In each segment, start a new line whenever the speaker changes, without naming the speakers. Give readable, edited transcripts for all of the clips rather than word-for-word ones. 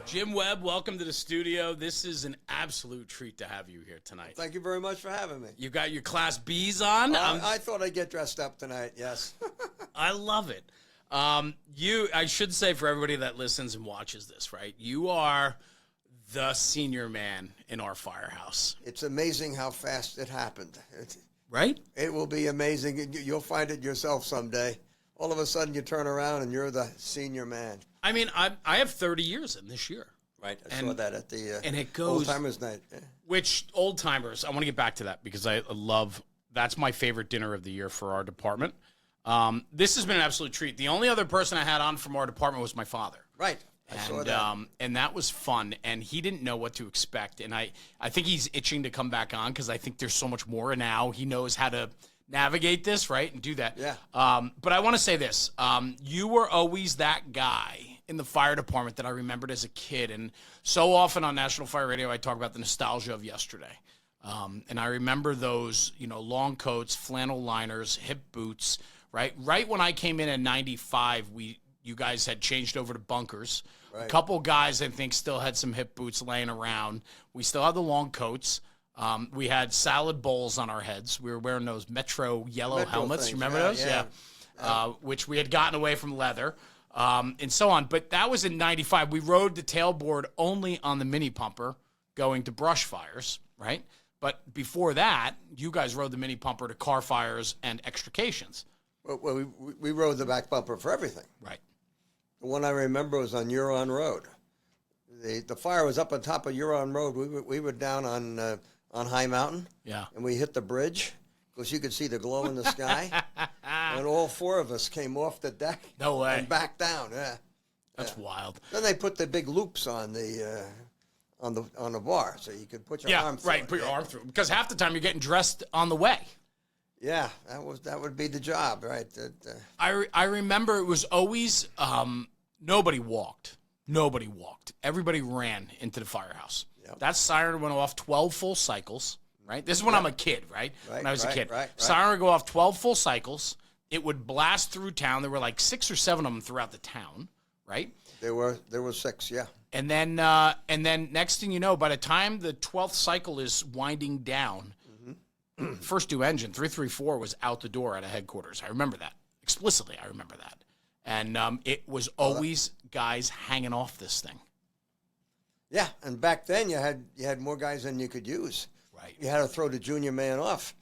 Jim Webb, welcome to the studio. This is an absolute treat to have you here tonight.
Thank you very much for having me.
You got your Class Bs on?
I thought I'd get dressed up tonight, yes.
I love it. I should say for everybody that listens and watches this, right? You are the senior man in our firehouse.
It's amazing how fast it happened.
Right?
It will be amazing. You'll find it yourself someday. All of a sudden you turn around and you're the senior man. I
mean, I have 30 years in this year.
Right, I saw that at the
and it goes,
Old Timers Night. Yeah.
Which Old Timers, I want to get back to that because I love, that's my favorite dinner of the year for our department. This has been an absolute treat. The only other person I had on from our department was my father.
Right, I saw that.
And that was fun, and he didn't know what to expect. And I think he's itching to come back on because I think there's so much more now. He knows how to navigate this, right, and do that.
Yeah.
But I want to say this. You were always that guy in the fire department that I remembered as a kid. And so often on National Fire Radio, I talk about the nostalgia of yesterday. And I remember those, long coats, flannel liners, hip boots, right? Right when I came in 95, you guys had changed over to bunkers. Right. A couple guys, I think, still had some hip boots laying around. We still had the long coats. We had salad bowls on our heads. We were wearing those Metro yellow helmets.
Things.
You remember those? Yeah. Which we had gotten away from leather. And so on. But that was in 95. We rode the tailboard only on the mini pumper going to brush fires, right? But before that, you guys rode the mini pumper to car fires and extrications.
Well, we rode the back bumper for everything.
Right.
The one I remember was on Huron Road. The fire was up on top of Huron Road. We were down on High Mountain.
Yeah.
And we hit the bridge because you could see the glow in the sky. And all four of us came off the deck.
No way.
And back down. Yeah.
That's wild.
Then they put the big loops on the bar so you could put your arm through.
Right, put your arm through. Because half the time you're getting dressed on the way.
Yeah, that would be the job, right?
I remember it was always nobody walked. Nobody walked. Everybody ran into the firehouse. Yep. That siren went off 12 full cycles, right? This is when I'm a kid, right? When I was a kid.
Right.
Siren would go off 12 full cycles. It would blast through town. There were like 6 or 7 of them throughout the town, right?
There were 6, yeah.
And then next thing you know, by the time the 12th cycle is winding down, first due engine, 334, was out the door at a headquarters. I remember that. Explicitly, I remember that. And it was always guys hanging off this thing.
Yeah, and back then you had more guys than you could use.
Right.
You had to throw the junior man off.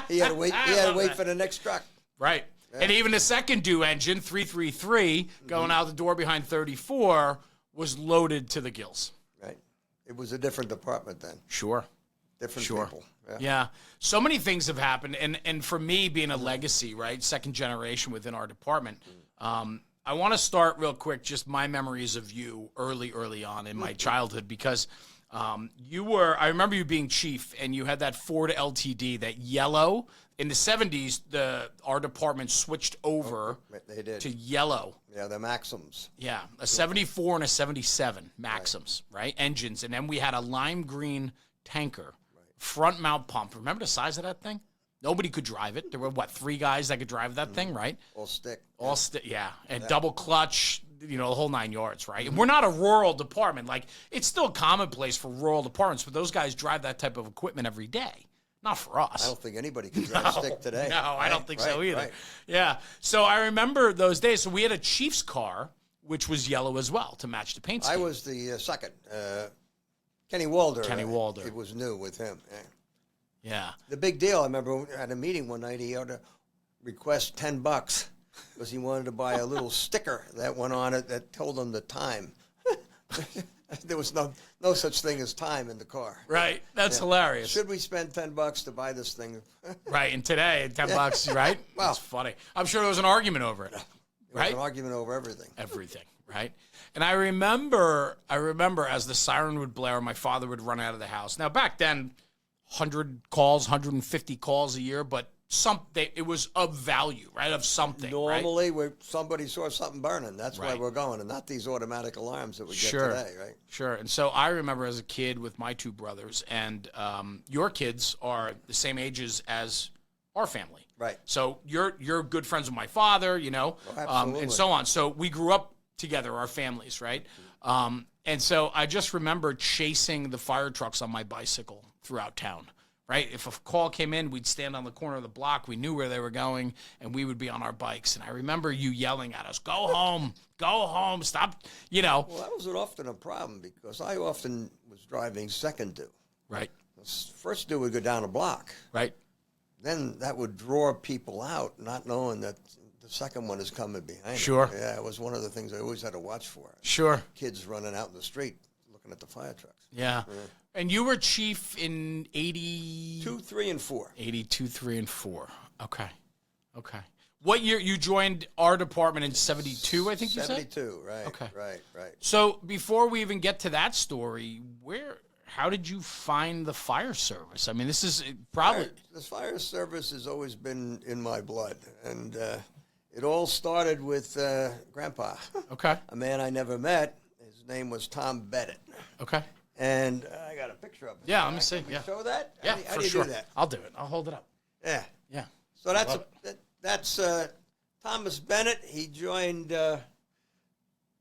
He had to wait. He had to wait for the next truck.
Right. Yeah. And even the second due engine, 333, going out the door behind 34, was loaded to the gills.
Right. It was a different department then.
Sure.
Different people.
Yeah. So many things have happened. And for me, being a legacy, right, second generation within our department, I want to start real quick, just my memories of you early on in my childhood, because I remember you being chief, and you had that Ford LTD, that yellow. In the 70s, our department switched over to yellow.
Yeah, the Maxims.
Yeah, a 74 and a 77 Maxims, right? Engines. And then we had a lime green tanker, front mount pump. Remember the size of that thing? Nobody could drive it. There were, 3 guys that could drive that thing, right?
All stick.
All stick, yeah. And double clutch, the whole 9 yards, right? And we're not a rural department. Like, it's still commonplace for rural departments, but those guys drive that type of equipment every day. Not for us.
I don't think anybody can drive a stick today.
No, I don't think so either. Right. Yeah. So I remember those days. So we had a Chiefs car, which was yellow as well, to match the paint scheme.
I was the second. Kenny Walder. It was new with him.
Yeah.
The big deal, I remember at a meeting one night, he had to request $10 because he wanted to buy a little sticker that went on it that told him the time. There was no such thing as time in the car.
Right. That's hilarious.
Should we spend $10 to buy this thing?
Right. And today, $10, right?
Well,
that's funny. I'm sure there was an argument over it.
There
right?
was an argument over everything.
Everything, right? And I remember as the siren would blare, my father would run out of the house. Now, back then, 100 calls, 150 calls a year, but it was of value, right? Of something.
Normally, somebody saw something burning. That's why we're going, and not these automatic alarms that we get today, right?
Sure. And so I remember as a kid with my 2 brothers, and your kids are the same ages as our family.
Right.
So you're good friends with my father,
absolutely.
And so on. So we grew up together, our families, right? And so I just remember chasing the fire trucks on my bicycle throughout town, right? If a call came in, we'd stand on the corner of the block. We knew where they were going, and we would be on our bikes. And I remember you yelling at us, go home, stop,
Well, that wasn't often a problem because I often was driving second due.
Right.
First due would go down a block.
Right.
Then that would draw people out, not knowing that the second one is coming behind.
Sure.
It. Yeah, it was one of the things I always had to watch for.
Sure.
Kids running out in the street looking at the fire trucks.
Yeah. And you were chief in 80...
2, 3, and 4.
82, 3, and 4. Okay. What year you joined our department in 72, I think you said?
72, right.
Okay.
Right.
So before we even get to that story, how did you find the fire service? I mean, this is probably...
The fire service has always been in my blood, and it all started with Grandpa.
Okay.
A man I never met. His name was Tom Bennett.
Okay.
And I got a picture of it.
Yeah, let me see.
Can we
Yeah.
show that?
Yeah,
How
for
do you
sure.
do that?
I'll do it. I'll hold it up.
Yeah.
Yeah.
So that's Thomas Bennett. He joined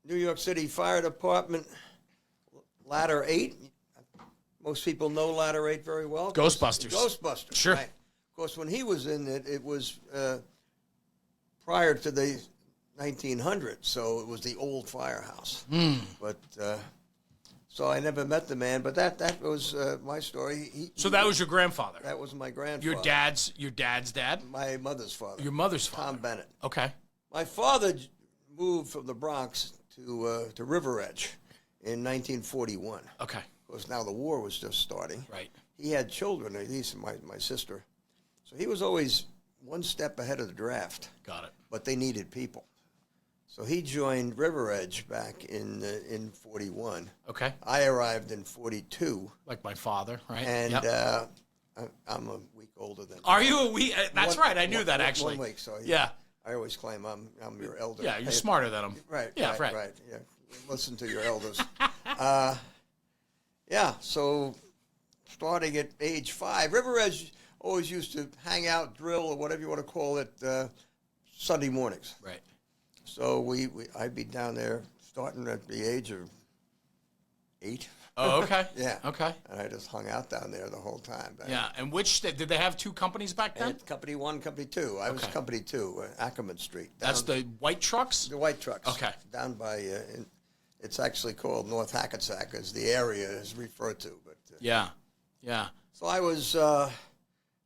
New York City Fire Department, Ladder 8. Most people know Ladder 8 very well.
Ghostbusters.
Ghostbusters.
Sure.
Right. Of course, when he was in it, it was prior to the 1900s, so it was the old firehouse. But so I never met the man, but that was my story.
So that was your grandfather?
That was my grandfather.
Your dad's dad?
My mother's father.
Your mother's father?
Tom Bennett.
Okay.
My father moved from the Bronx to River Edge in 1941.
Okay.
Of course, now the war was just starting.
Right.
He had children, at least my sister. So he was always one step ahead of the draft.
Got it.
But they needed people. So he joined River Edge back in 41.
Okay.
I arrived in 42.
Like my father, right?
And
Yep.
I'm a week older than
Are you a week? That's right. I knew that, actually.
1 week, so
Yeah.
I always claim I'm your elder.
Yeah, you're smarter than him.
Right.
Yeah,
right. Yeah. Listen to your elders. Yeah. So starting at age 5, River Edge always used to hang out, drill, or whatever you want to call it, Sunday mornings.
Right.
So I'd be down there starting at the age of 8.
Oh, okay.
Yeah.
Okay.
And I just hung out down there the whole time.
Yeah. And did they have 2 companies back then?
Company 1, Company 2. I was Company 2, Ackerman Street.
That's the white trucks?
The white trucks.
Okay.
Down by, it's actually called North Hackensack, as the area is referred to. But
Yeah.
So I was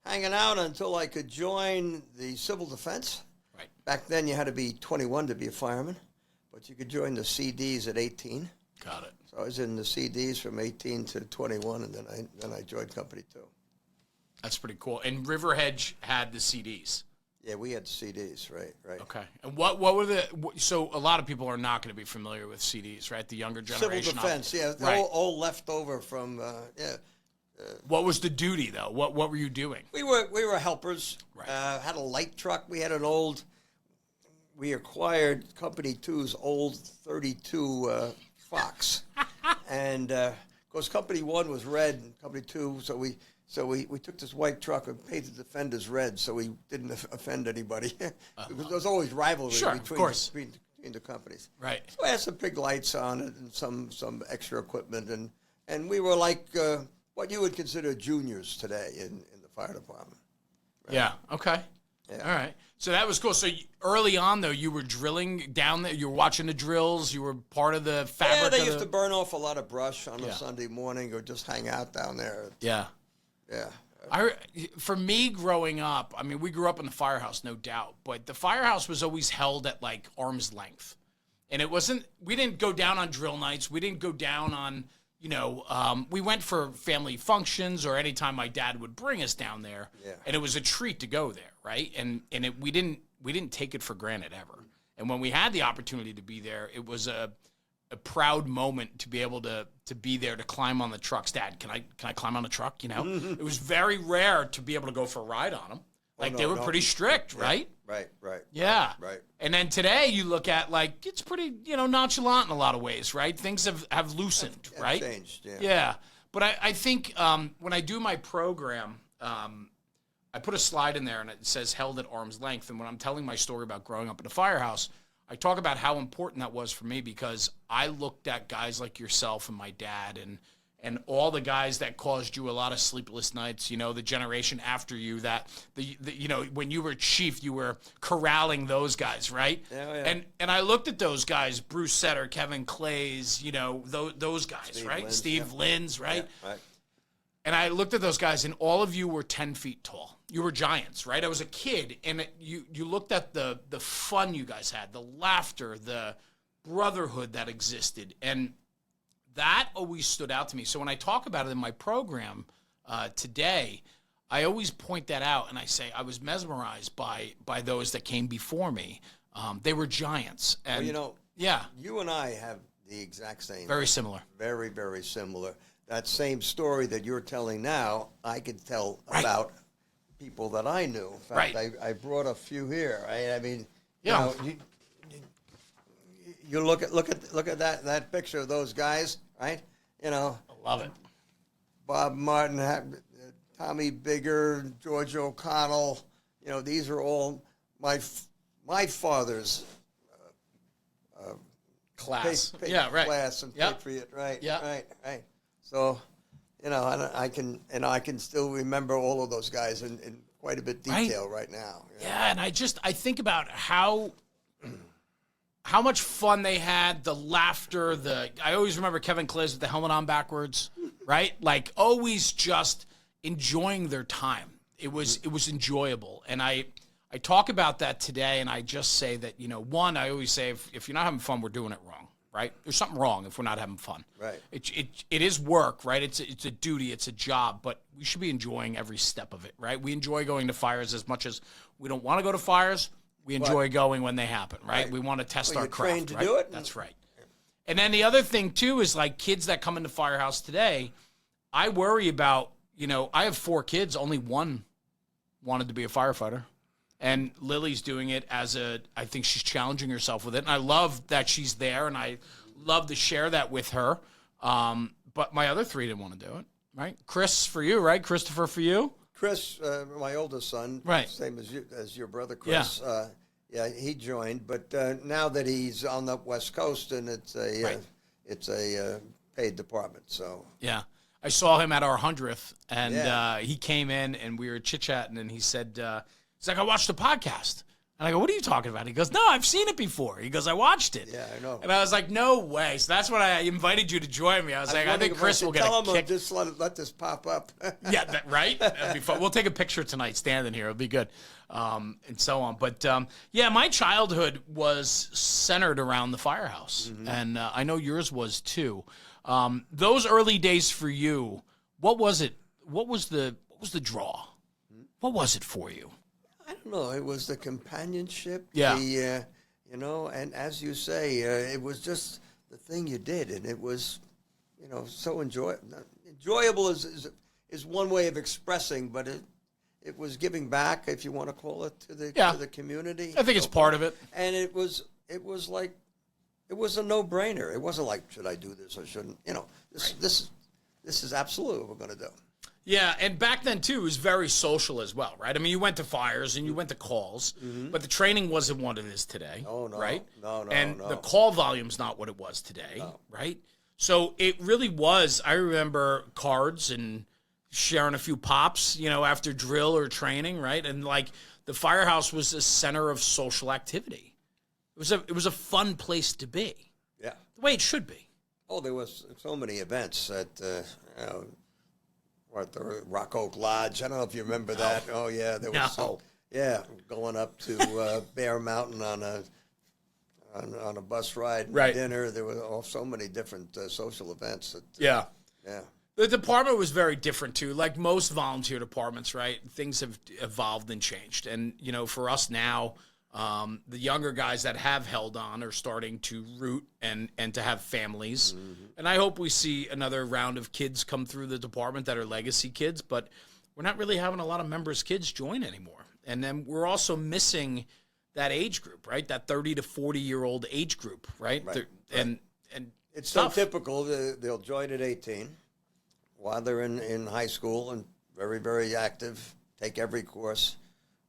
hanging out until I could join the civil defense.
Right.
Back then, you had to be 21 to be a fireman, but you could join the CDs at 18.
Got it.
So I was in the CDs from 18 to 21, and then I joined Company 2.
That's pretty cool. And River Edge had the CDs.
Yeah, we had the CDs, right.
Okay. And what were so a lot of people are not going to be familiar with CDs, right? The younger generation.
Civil defense, yeah. They're
Right.
all left over from,
What was the duty, though? What were you doing?
We were helpers.
Right.
Had a light truck. We had we acquired Company 2's old 32 Fox. And, of course, Company 1 was red, and Company 2, so we took this white truck and painted the fenders red so we didn't offend anybody. Because there was always rivalry between the companies.
Right.
So I had some big lights on it and some extra equipment, and we were like what you would consider juniors today in the fire department.
Right? Yeah. Okay.
Yeah.
All right. So that was cool. So early on, though, you were drilling down there. You were watching the drills. You were part of the fabric.
Yeah, they used to burn off a lot of brush on a
Yeah.
Sunday morning or just hang out down there.
Yeah.
Yeah.
For me, growing up, I mean, we grew up in the firehouse, no doubt, but the firehouse was always held at like arm's length. And we didn't go down on drill nights. We didn't go down on, we went for family functions or anytime my dad would bring us down there.
Yeah.
And it was a treat to go there, right? And we didn't take it for granted ever. And when we had the opportunity to be there, it was a proud moment to be able to be there, to climb on the trucks. Dad, can I climb on the truck? It was very rare to be able to go for a ride on them. Like they were pretty strict, right?
Right.
Yeah.
Right.
And then today you look at like, it's pretty, nonchalant in a lot of ways, right? Things have loosened, right?
Changed, yeah.
Yeah. But I think when I do my program, I put a slide in there and it says held at arm's length. And when I'm telling my story about growing up in a firehouse, I talk about how important that was for me because I looked at guys like yourself and my dad and all the guys that caused you a lot of sleepless nights, the generation after you that, when you were chief, you were corralling those guys, right?
Yeah.
And I looked at those guys, Bruce Setter, Kevin Clays, those guys,
Steve
right?
Linz,
Steve Linz, right?
Yeah, right.
And I looked at those guys, and all of you were 10 feet tall. You were giants, right? I was a kid, and you looked at the fun you guys had, the laughter, the brotherhood that existed, and that always stood out to me. So when I talk about it in my program today, I always point that out, and I say I was mesmerized by those that came before me. They were giants. And, yeah,
you and I have the exact same.
Very similar.
Very, very similar. That same story that you're telling now, I could tell
Right.
about people that I knew. In fact,
Right.
I brought a few here. I mean,
Yeah.
you look at that picture of those guys, right?
I love it.
Bob Martin, Tommy Bigger, George O'Connell. These are all my father's
Class.
yeah,
right.
Class and
Yep.
Patriot, right?
Yeah.
Right. So, I can still remember all of those guys in quite a bit detail right now.
Yeah, and I think about how much fun they had, the laughter, I always remember Kevin Clays with the helmet on backwards, right? Like always just enjoying their time. It was enjoyable. And I talk about that today, and I just say that, one, I always say if you're not having fun, we're doing it wrong, right? There's something wrong if we're not having fun.
Right.
It is work, right? It's a duty, it's a job, but we should be enjoying every step of it, right? We enjoy going to fires as much as we don't want to go to fires. We enjoy going when they happen, right? We want to test our craft,
trained to
right?
do it.
That's right. And then the other thing, too, is like kids that come into Firehouse today, I worry about, I have 4 kids. Only one wanted to be a firefighter. And Lily's doing it I think she's challenging herself with it. And I love that she's there, and I love to share that with her. But my other 3 didn't want to do it, right? Chris for you, right? Christopher for you?
Chris, my oldest son,
Right.
Same as your brother Chris. Yeah. He joined, but now that he's on the West Coast, and it's a paid department, so
Yeah. I saw him at our 100th, and
Yeah.
he came in, and we were chit-chatting, and he said, he's like, I watched the podcast. And I go, what are you talking about? He goes, no, I've seen it before. He goes, I watched it.
Yeah, I know.
And I was like, no way. So that's when I invited you to join me. I was like, I think Chris will get a kick.
Just let this pop up.
Yeah, right? That'd be fun. We'll take a picture tonight standing here. It'll be good. And so on. But, yeah, my childhood was centered around the firehouse. Mm-hmm. And I know yours was too. Those early days for you, what was it? What was the draw? What was it for you?
I don't know. It was the companionship.
Yeah.
And as you say, it was just the thing you did, and it was, so enjoyable is one way of expressing, but it was giving back, if you want to call it, to the community.
I think it's part of it.
And it was like, it was a no-brainer. It wasn't like, should I do this or shouldn't? This is absolutely what we're going to do.
Yeah, and back then, too, it was very social as well, right? I mean, you went to fires and you went to calls, but the training wasn't what it is today, right?
No.
And the call volume's not what it was today, right? So it really was, I remember cards and sharing a few pops, after drill or training, right? And, like, the firehouse was a center of social activity. It was a fun place to be.
Yeah.
The way it should be.
Oh, there was so many events at, at the Rock Oak Lodge. I don't know if you remember that. Oh, yeah. There was going up to Bear Mountain on a bus ride,
right.
Dinner. There were so many different social events.
Yeah.
Yeah.
The department was very different, too. Like most volunteer departments, right, things have evolved and changed. And, for us now, the younger guys that have held on are starting to root and to have families. Mm-hmm. And I hope we see another round of kids come through the department that are legacy kids, but we're not really having a lot of members' kids join anymore. And then we're also missing that age group, right? That 30 to 40-year-old age group, right? And
it's so typical. They'll join at 18 while they're in high school and very, very active, take every course.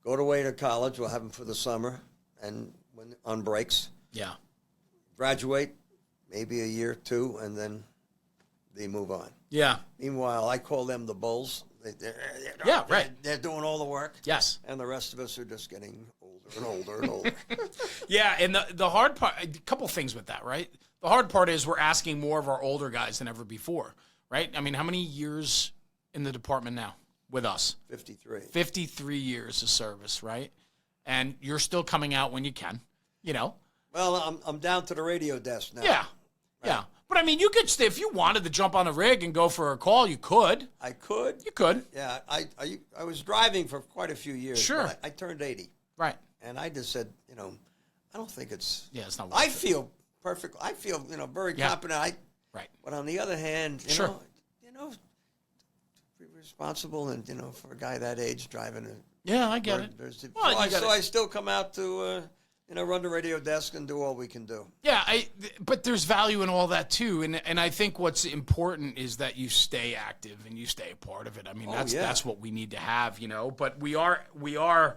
Go away to college. We'll have them for the summer and on breaks.
Yeah.
graduate, maybe a year or two, and then they move on.
Yeah.
Meanwhile, I call them the bulls.
Right.
They're doing all the work.
Yes.
And the rest of us are just getting older and older and older.
Yeah, and the hard part, a couple things with that, right? The hard part is we're asking more of our older guys than ever before, right? I mean, how many years in the department now with us?
53.
53 years of service, right? And you're still coming out when you can, you know?
Well, I'm down to the radio desk now.
Yeah, yeah. But, I mean, you could stay, if you wanted to jump on a rig and go for a call, you could.
I could.
You could.
Yeah, I was driving for quite a few years.
Sure.
But I turned 80.
Right.
And I just said, I don't think it's...
Yeah, it's not worth
I
it.
feel perfect. I feel, very confident.
Right.
But on the other hand,
Sure.
Be responsible and, for a guy that age driving a...
Yeah, I get it. Well,
So I still come out to, run the radio desk and do all we can do.
Yeah, but there's value in all that too, and I think what's important is that you stay active and you stay a part of it. I mean, that's what we need to have, But we are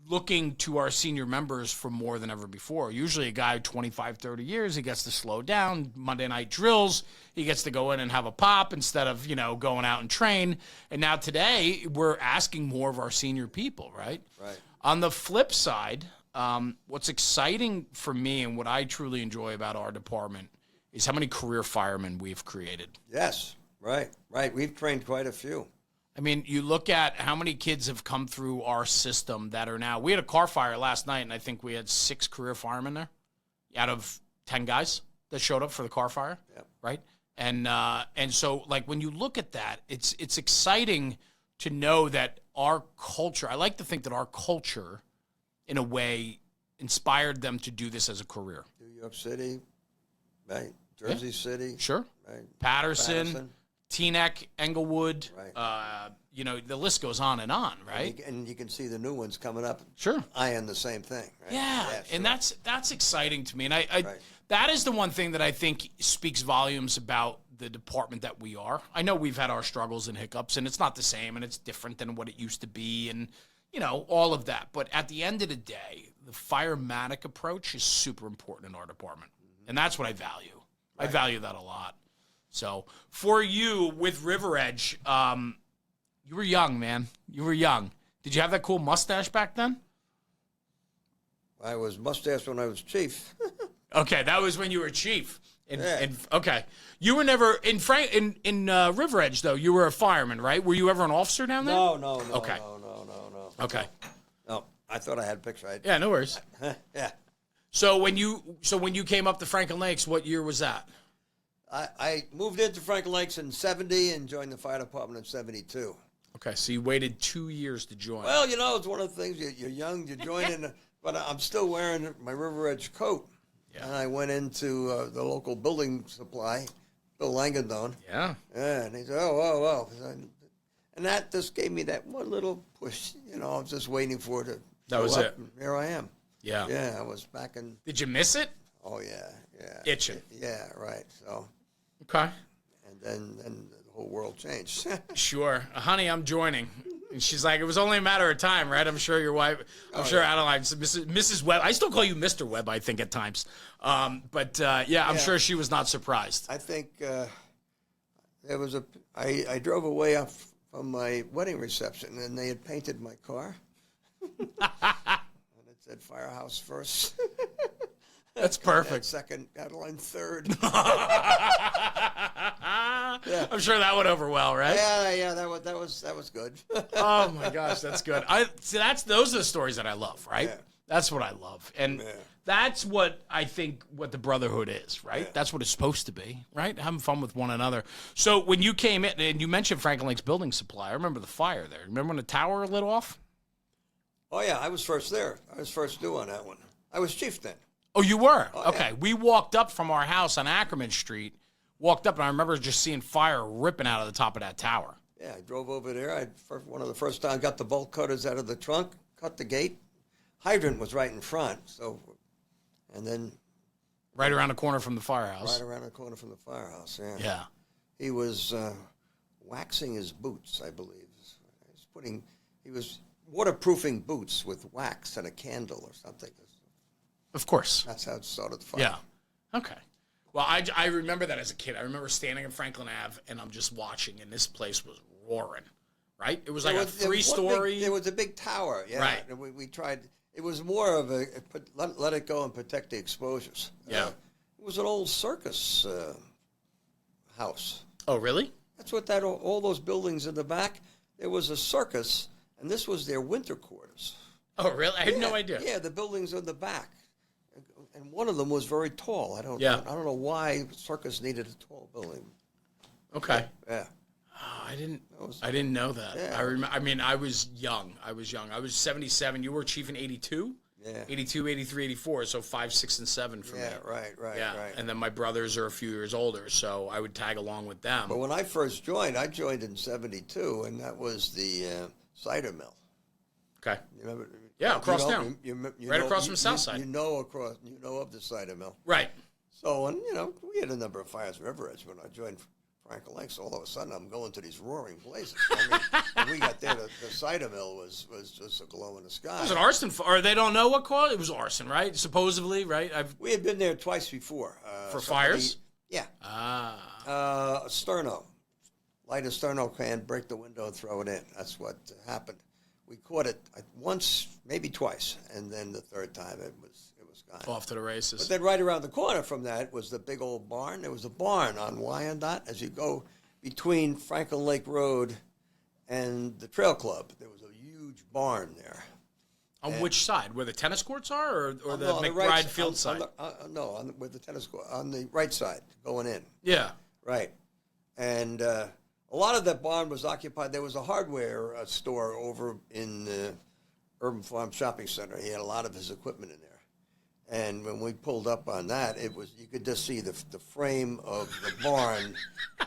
looking to our senior members for more than ever before. Usually a guy 25, 30 years, he gets to slow down. Monday night drills, he gets to go in and have a pop instead of, going out and train. And now today, we're asking more of our senior people, right?
Right.
On the flip side, what's exciting for me and what I truly enjoy about our department is how many career firemen we've created.
Yes, right. We've trained quite a few.
I mean, you look at how many kids have come through our system that are now. We had a car fire last night, and I think we had 6 career firemen there out of 10 guys that showed up for the car fire.
Yep.
Right? And so, like, when you look at that, it's exciting to know that our culture, I like to think that our culture, in a way, inspired them to do this as a career.
New York City, right? Jersey City.
Sure.
Right.
Patterson. Teaneck, Englewood,
right.
The list goes on, right?
And you can see the new ones coming up.
Sure.
Eyeing the same thing, right?
Yeah,
sure.
and that's exciting to me. And
Right.
that is the one thing that I think speaks volumes about the department that we are. I know we've had our struggles and hiccups, and it's not the same, and it's different than what it used to be, and, all of that. But at the end of the day, the firematic approach is super important in our department, and that's what I value. Right. I value that a lot. So for you with River Edge, you were young, man. You were young. Did you have that cool mustache back then?
I was mustache when I was chief.
Okay, that was when you were chief.
Yeah.
Okay, you were never in River Edge though. You were a fireman, right? Were you ever an officer down there?
No.
Okay.
No.
Okay.
No, I thought I had a picture.
Yeah, no worries.
Yeah.
So when you came up to Franklin Lakes, what year was that?
I moved into Franklin Lakes in 70 and joined the fire department in 72.
Okay, so you waited 2 years to join.
Well, it's one of the things, you're young, you join in, but I'm still wearing my River Edge coat. Yeah. And I went into the local building supply, Bill Langdon.
Yeah.
And he said, oh. And that just gave me that one little push. I was just waiting for it to
That was it.
And here I am.
Yeah.
Yeah, I was back in.
Did you miss it?
Oh, yeah.
Itching.
Yeah, right. So.
Okay.
And then the whole world changed.
Sure. Honey, I'm joining. And she's like, it was only a matter of time, right? I'm sure your wife, I don't know, Mrs. Webb. I still call you Mr. Webb, I think, at times. I'm sure she was not surprised.
I think there was I drove away up from my wedding reception, and they had painted my car. And it said firehouse first.
That's perfect.
Second, Adeline third.
Yeah. I'm sure that went over well, right?
Yeah, that was good.
Oh my gosh, that's good. Those are the stories that I love, right?
Yeah.
That's what I love. And that's what I think what the brotherhood is, right? Yeah. That's what it's supposed to be, right? Having fun with one another. So when you came in, and you mentioned Franklin Lakes Building Supply, I remember the fire there. Remember when the tower lit off?
Oh, yeah, I was first there. I was first due on that one. I was chief then.
Oh, you were?
Oh,
okay.
Yeah.
We walked up from our house on Ackerman Street, walked up, and I remember just seeing fire ripping out of the top of that tower.
Yeah, I drove over there. One of the first times, got the bolt cutters out of the trunk, cut the gate. Hydrant was right in front, and then...
Right around the corner from the firehouse.
Right around the corner from the firehouse, yeah.
Yeah.
He was waxing his boots, I believe. He was waterproofing boots with wax and a candle or something.
Of course.
That's how it started the fire.
Yeah. Okay. Well, I remember that as a kid. I remember standing in Franklin Ave, and I'm just watching, and this place was roaring, right? It was like a 3-story.
There was a big tower, yeah.
Right.
And we tried. It was more of let it go and protect the exposures.
Yeah.
It was an old circus house.
Oh, really?
That's what all those buildings in the back. There was a circus, and this was their winter quarters.
Oh, really? I had no idea.
Yeah, the buildings in the back, and one of them was very tall. I don't know why circus needed a tall building.
Okay.
Yeah.
Oh, I didn't know that.
Yeah.
I mean, I was young. I was 77. You were chief in 82?
Yeah.
82, 83, 84. So 5, 6, and 7 for me.
Yeah, right.
And then my brothers are a few years older, so I would tag along with them.
But when I first joined, I joined in 72, and that was the Cider Mill.
Okay.
You remember?
Yeah, across town. Right across from Southside.
You know of the Cider Mill.
Right.
So, and we had a number of fires in River Edge when I joined Franklin Lakes. So all of a sudden, I'm going to these roaring places. I mean, when we got there, the Cider Mill was just a glow in the sky.
It was an arson, or they don't know what caused it. It was arson, right? Supposedly, right?
We had been there twice before.
For fires?
Yeah.
Ah.
A sterno. Light a sterno can, break the window, and throw it in. That's what happened. We caught it once, maybe twice, and then the third time it was gone.
Off to the races.
But then right around the corner from that was the big old barn. There was a barn on Wyandotte as you go between Franklin Lake Road and the Trail Club. There was a huge barn there.
On which side? Where the tennis courts are, or the
no,
McBride
right,
Field side?
With the tennis court, on the right side, going in.
Yeah.
Right. And a lot of that barn was occupied. There was a hardware store over in the Urban Farm Shopping Center. He had a lot of his equipment in there. And when we pulled up on that, you could just see the frame of the barn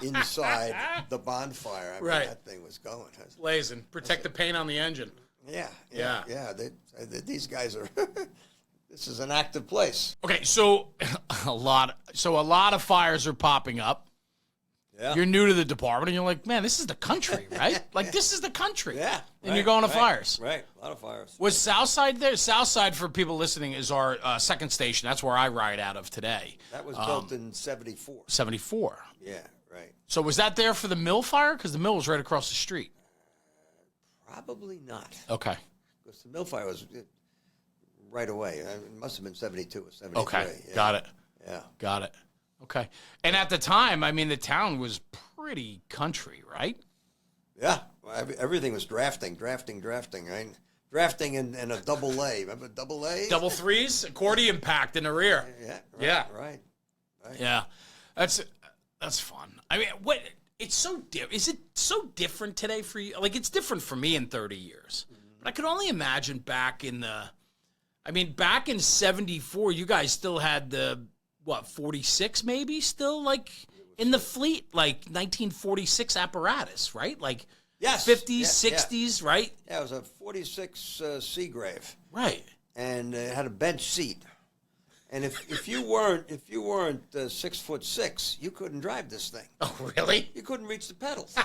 inside the bonfire. I mean,
right.
That thing was going.
Blazing. Protect the paint on the engine.
Yeah. These guys are. This is an active place.
Okay, so a lot of fires are popping up.
Yeah.
You're new to the department, and you're like, man, this is the country, right? Like, this is the country.
Yeah.
And you're going to fires.
Right. A lot of fires.
Was Southside there? Southside, for people listening, is our second station. That's where I ride out of today.
That was built in 74.
74.
Yeah, right.
So was that there for the mill fire? Because the mill was right across the street.
Probably not.
Okay.
Because the mill fire was right away. It must have been 72 or 73.
Okay.
Yeah.
Got it.
Yeah.
Got it. Okay. And at the time, I mean, the town was pretty country, right?
Yeah. Everything was drafting, right? Drafting and a double A. Remember double A?
Double threes, accordion packed in the rear.
Yeah. Right.
Yeah. That's fun. I mean, it's so is it so different today for you? Like, it's different for me in 30 years. But I could only imagine back in 74, you guys still had the 46 maybe still, like, in the fleet, like 1946 apparatus, right? Like,
yes,
50s, 60s, right?
Yeah, it was a 46 Seagrave.
Right.
And it had a bench seat. And if you weren't 6'6", you couldn't drive this thing.
Oh, really?
You couldn't reach the pedals.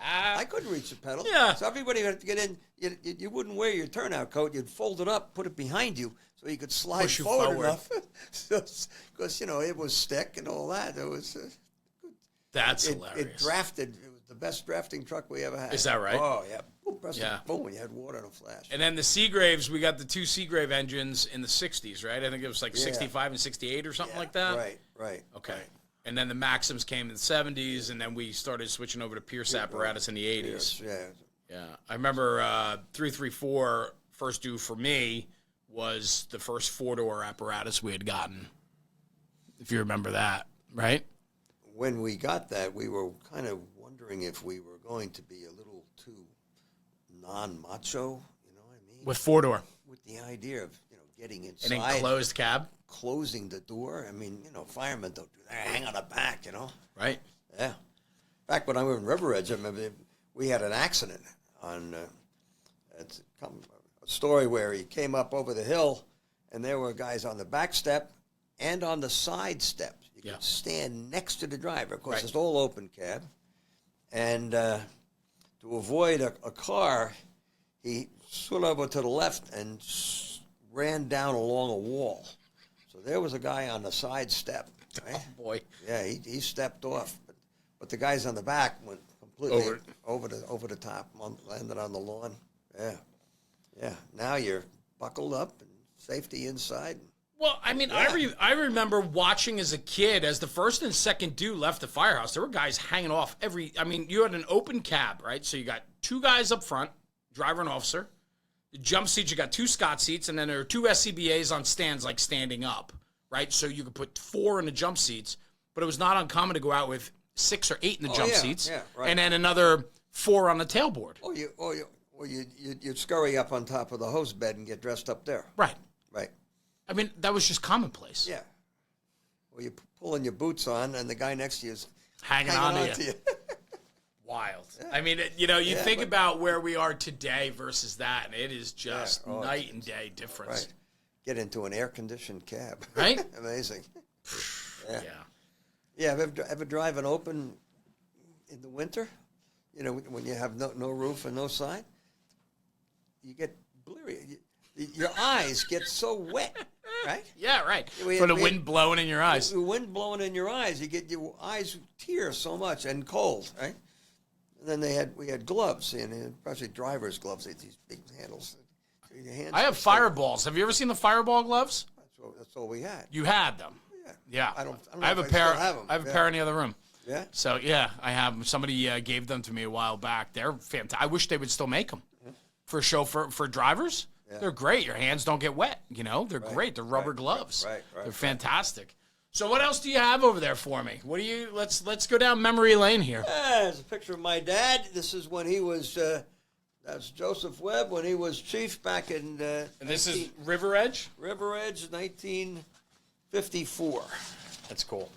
I couldn't reach the pedals.
Yeah.
So everybody had to get in. You wouldn't wear your turnout coat. You'd fold it up, put it behind you, so you could slide forward enough. Because it was stick and all that. It was.
That's hilarious.
It drafted. It was the best drafting truck we ever had.
Is that right?
Oh yeah. Boom! You had water in a flash.
And then the Seagraves, we got the two Seagrave engines in the 60s, right? I think it was like 65 and 68 or something like that.
Right.
Okay.
Right.
And then the Maxims came in the 70s, and then we started switching over to Pierce apparatus in the 80s. Yeah. I remember 334, first due for me, was the first four-door apparatus we had gotten, if you remember that, right?
When we got that, we were kind of wondering if we were going to be a little too non-macho, you know what I mean?
With four-door.
With the idea of, getting inside.
An enclosed cab.
Closing the door. I mean, firemen don't do that. Hang on the back,
Right.
Yeah. Back when I was in River Edge, I remember we had an accident on a story where he came up over the hill, and there were guys on the back step and on the side step. You could stand next to the driver. Of course, it's all open cab. And to avoid a car, he swung over to the left and ran down along a wall. So there was a guy on the side step. Right?
Oh, boy.
Yeah, he stepped off, but the guys on the back went completely over the top, landed on the lawn. Yeah. Now you're buckled up and safety inside.
Well, I mean, I remember watching as a kid as the first and second dude left the firehouse. There were guys hanging off you had an open cab, right? So you got two guys up front, driver and officer. The jump seats, you got two Scott seats, and then there are two SCBAs on stands, like standing up, right? So you could put 4 in the jump seats, but it was not uncommon to go out with 6 or 8 in the jump seats,
right.
and then another 4 on the tailboard.
You'd scurry up on top of the hose bed and get dressed up there.
Right.
Right.
I mean, that was just commonplace.
Yeah. Well, you're pulling your boots on, and the guy next to you is
hanging on to you. Wild. Yeah. I mean, you think about where we are today versus that, and it is just night and day difference.
Right. Get into an air-conditioned cab.
Right?
Amazing.
Yeah.
Yeah, ever drive an open in the winter? You know, when you have no roof and no side? You get bleary. Your eyes get so wet, right?
Yeah, right. For the wind blowing in your eyes.
The wind blowing in your eyes, you get your eyes tear so much and cold, right? And then we had gloves, and especially driver's gloves, these big handles. So your hands
I have fireballs. Have you ever seen the fireball gloves?
That's all we had.
You had them. Yeah.
I don't
I have a pair.
Still have them.
I have a pair in the other room.
Yeah.
So yeah, I have. Somebody gave them to me a while back. They're fantastic. I wish they would still make them for drivers. Yeah. They're great. Your hands don't get wet. They're great. They're rubber gloves.
Right.
They're fantastic. So what else do you have over there for me? What do you? Let's go down memory lane here.
There's a picture of my dad. This is when he was. That's Joseph Webb when he was chief back in.
And this is River Edge.
River Edge, 1954.
That's cool.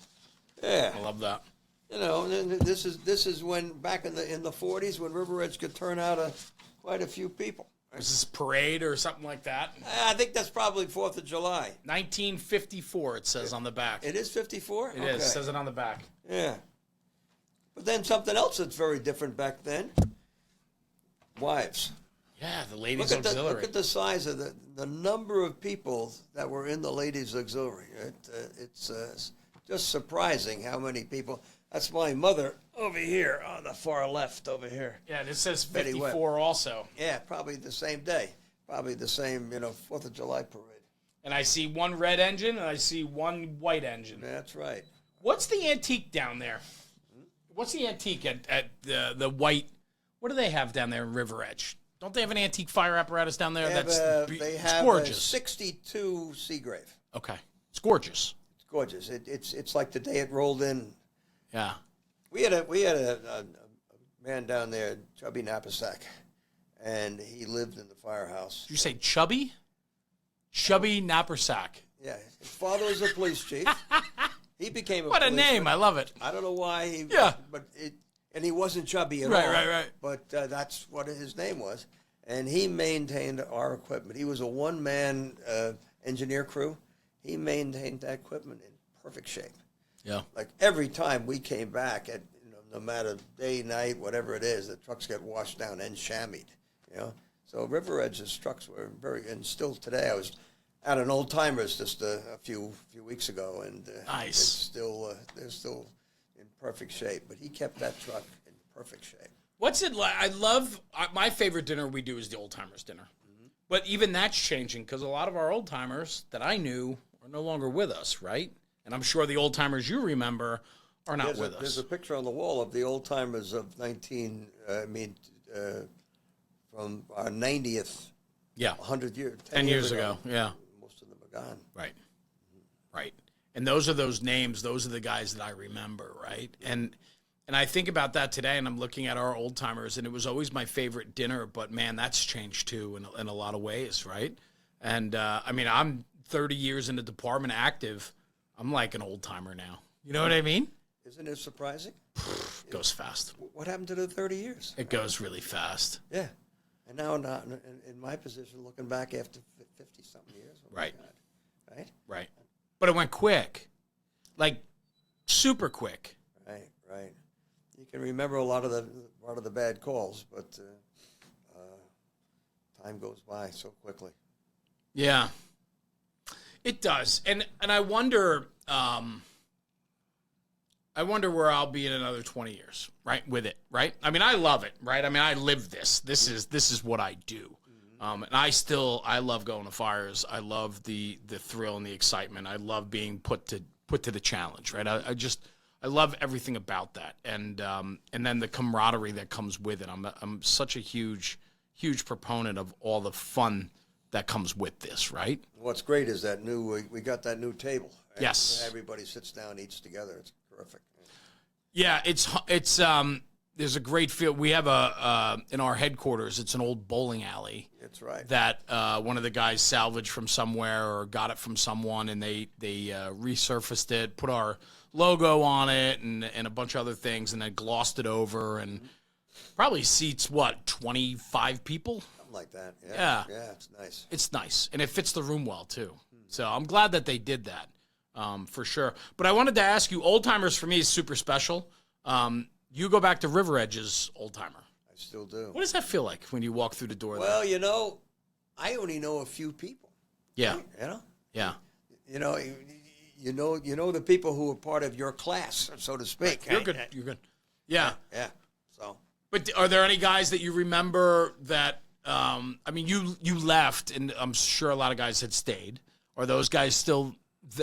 Yeah,
I love that.
This is when back in the 40s when River Edge could turn out quite a few people.
Was this parade or something like that?
I think that's probably 4th of July.
1954, it says on the back.
It is 54?
It is. It says it on the back.
Yeah. But then something else that's very different back then. Wives.
Yeah, the ladies' auxiliary.
Look at the size of the number of people that were in the ladies' auxiliary. It's just surprising how many people. That's my mother over here on the far left over here.
Yeah, and it says 54 also.
Yeah, probably the same day. Probably the same, 4th of July parade.
And I see one red engine and I see one white engine.
That's right.
What's the antique down there? What's the antique at the white? What do they have down there in River Edge? Don't they have an antique fire apparatus down there?
They have
gorgeous.
A 62 Seagrave.
Okay. It's gorgeous.
It's gorgeous. It's like the day it rolled in.
Yeah.
We had a man down there, Chubby Napasack, and he lived in the firehouse.
Did you say Chubby? Chubby Napasack.
Yeah. His father was a police chief. He became a
What a
policeman.
name. I love it.
I don't know why. And he wasn't chubby at all.
Right.
But that's what his name was. And he maintained our equipment. He was a one-man engineer crew. He maintained that equipment in perfect shape.
Yeah.
Like every time we came back, no matter day, night, whatever it is, the trucks get washed down and chamoised. So River Edge's trucks were and still today. I was at an Old Timers just a few weeks ago, and
nice.
They're still in perfect shape. But he kept that truck in perfect shape.
What's it like? I love my favorite dinner we do is the Old Timers dinner, but even that's changing because a lot of our old timers that I knew are no longer with us, right? And I'm sure the old timers you remember are not with us.
There's a picture on the wall of the old timers of from our 90th.
Yeah.
100 years.
10 years ago. Yeah.
Most of them are gone.
Right. Right. And those are those names. Those are the guys that I remember, right? And I think about that today, and I'm looking at our old timers, and it was always my favorite dinner. But man, that's changed too in a lot of ways, right? And I'm 30 years in the department active. I'm like an old timer now. You know what I mean?
Isn't it surprising?
It goes fast.
What happened to the 30 years?
It goes really fast.
Yeah. And now in my position, looking back after 50-something years. Oh
right.
God. Right?
Right. But it went quick. Like, super quick.
Right. You can remember a lot of the bad calls, but time goes by so quickly.
Yeah. It does, and I wonder. I wonder where I'll be in another 20 years, right? With it, right? I mean, I love it, right? I mean, I live this. This is what I do, and I love going to fires. I love the thrill and the excitement. I love being put to the challenge, right? I love everything about that, and then the camaraderie that comes with it. I'm such a huge proponent of all the fun that comes with this, right?
What's great is that we got that new table.
Yes.
Everybody sits down, eats together. It's terrific.
Yeah, it's there's a great feel. We have in our headquarters, it's an old bowling alley.
That's right.
That one of the guys salvaged from somewhere or got it from someone, and they resurfaced it, put our logo on it, and a bunch of other things, and then glossed it over, and probably seats 25 people.
Something like that.
Yeah.
Yeah, it's nice.
It's nice, and it fits the room well too. So I'm glad that they did that. For sure. But I wanted to ask you, Old Timers for me is super special. You go back to River Edge's Old Timer.
I still do.
What does that feel like when you walk through the door
Well,
there?
I only know a few people.
Yeah.
Right?
Yeah.
You know the people who are part of your class, so to speak.
You're good. You're good. Yeah.
Yeah. So.
But are there any guys that you remember that, I mean, you left, and I'm sure a lot of guys had stayed. Are those guys still...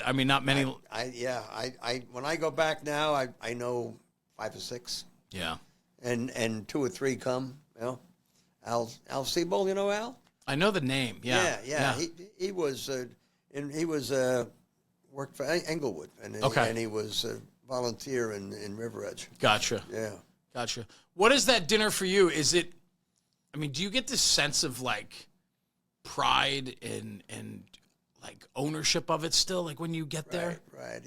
I mean, not many.
When I go back now, I know 5 or 6.
Yeah.
And 2 or 3 come. Al Siebel, you know Al?
I know the name. Yeah.
Yeah. He was worked for Englewood, and he was a volunteer in River Edge.
Gotcha.
Yeah.
Gotcha. What is that dinner for you? Is it? I mean, do you get this sense of like pride and like ownership of it still, like when you get there?
Right.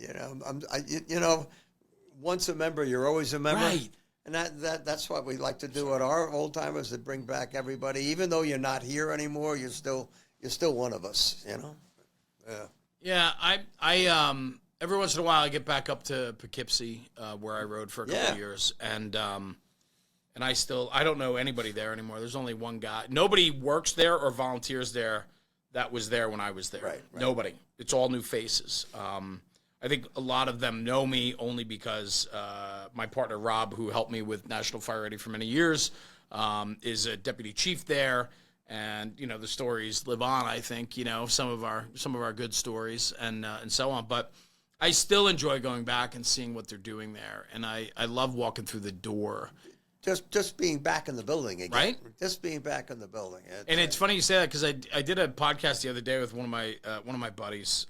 Once a member, you're always a member.
Right.
And that's what we like to do at our Old Timers, to bring back everybody. Even though you're not here anymore, you're still one of us, Yeah.
Yeah, I every once in a while I get back up to Poughkeepsie, where I rode for a couple of years, and I don't know anybody there anymore. There's only one guy. Nobody works there or volunteers there that was there when I was there.
Right.
Nobody. It's all new faces. I think a lot of them know me only because my partner Rob, who helped me with National Fire Radio for many years, is a deputy chief there, and the stories live on. I think some of our good stories and so on. But I still enjoy going back and seeing what they're doing there, and I love walking through the door.
Just being back in the building again.
Right?
Just being back in the building.
And it's funny you say that, because I did a podcast the other day with one of my buddies.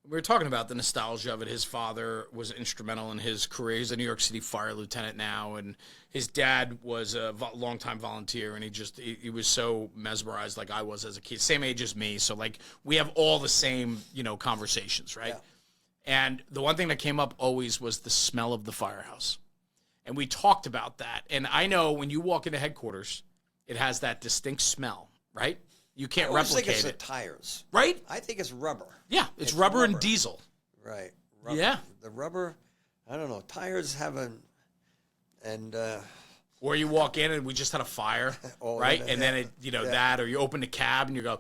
We were talking about the nostalgia of it. His father was instrumental in his career. He's a New York City fire lieutenant now, and his dad was a longtime volunteer, and he was so mesmerized like I was as a kid. Same age as me, so like we have all the same conversations, right? Yeah. And the one thing that came up always was the smell of the firehouse. And we talked about that. And I know when you walk into headquarters, it has that distinct smell, right? You can't replicate
I think it's
it.
the tires.
Right?
I think it's rubber.
Yeah, it's rubber and diesel.
Right. Rubber.
Yeah.
The rubber, I don't know, tires haven't, and...
Or you walk in and we just had a fire, right? And then that, or you open the cab and you go,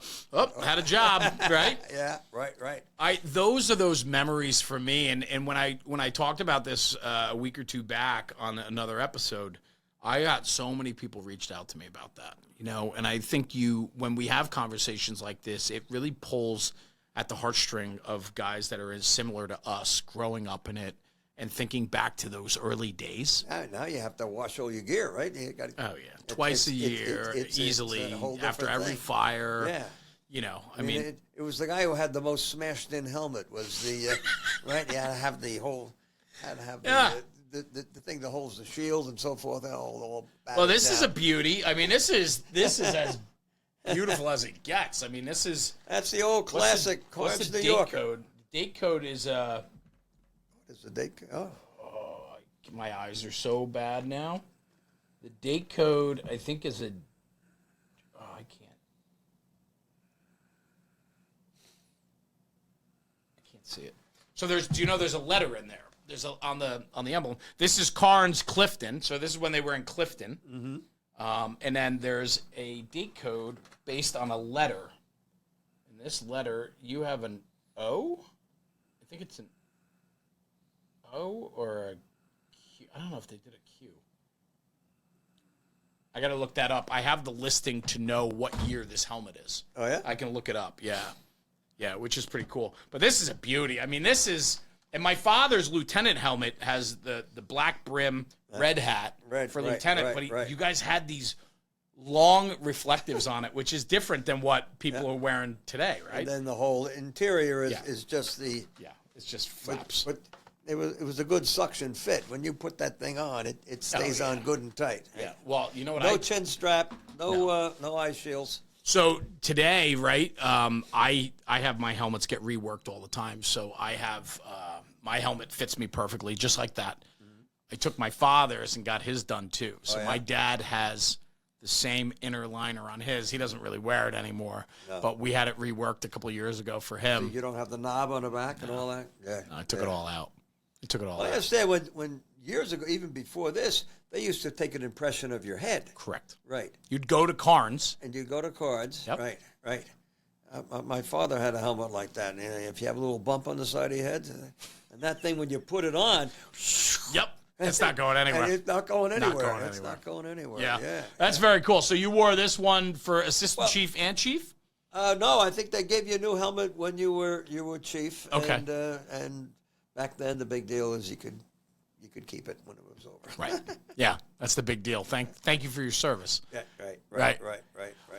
had a job, right?
Yeah, right.
Those are those memories for me. And when I talked about this a week or two back on another episode, I got so many people reached out to me about that, and I think when we have conversations like this, it really pulls at the heartstring of guys that are as similar to us growing up in it and thinking back to those early days.
Now you have to wash all your gear, right? You got
twice a year, easily, after every fire.
Yeah.
I mean,
it was the guy who had the most smashed-in helmet was the, right? You had to have the thing that holds the shield and so forth. All
well, this is a beauty. I mean, this is as beautiful as it gets. I mean, that's the old classic.
What's
the date code? The date code is
What is the date? Oh,
my eyes are so bad now. The date code, I think, is I can't see it. So there's a letter in there. There's on the emblem. This is Carnes Clifton. So this is when they were in Clifton. Mm-hmm. And then there's a date code based on a letter. In this letter, you have O. I think it's an O or a Q. I don't know if they did a Q. I got to look that up. I have the listing to know what year this helmet is.
Oh, yeah?
I can look it up. Yeah. Yeah, which is pretty cool. But this is a beauty. I mean, this is... And my father's lieutenant helmet has the black brim, red hat for lieutenant. But you guys had these long reflectives on it, which is different than what people are wearing today, right?
And then the whole interior is just the...
Yeah, it's just flaps.
But it was a good suction fit. When you put that thing on, it stays on good and tight.
Yeah. Well, you know what?
No chin strap, no eye shields.
So today, right? I have my helmets get reworked all the time. So I have my helmet fits me perfectly, just like that. Mm-hmm. I took my father's and got his done too. So my dad has the same inner liner on his. He doesn't really wear it anymore, but we had it reworked a couple of years ago for him.
So you don't have the knob on the back and all that. Yeah,
no, I took it all out. I took it all out.
I understand when years ago, even before this, they used to take an impression of your head.
Correct.
Right.
You'd go to Carnes.
And you'd go to Carnes.
Yep.
Right. My father had a helmet like that. And if you have a little bump on the side of your head, and that thing, when you put it on...
Yep. It's not going anywhere.
And it's not going anywhere. It's not going anywhere.
Yeah. That's very cool. So you wore this one for assistant chief and chief?
No, I think they gave you a new helmet when you were chief.
Okay.
And back then, the big deal is you could keep it when it was over.
Right. Yeah, that's the big deal. Thank you for your service.
Yeah. Right.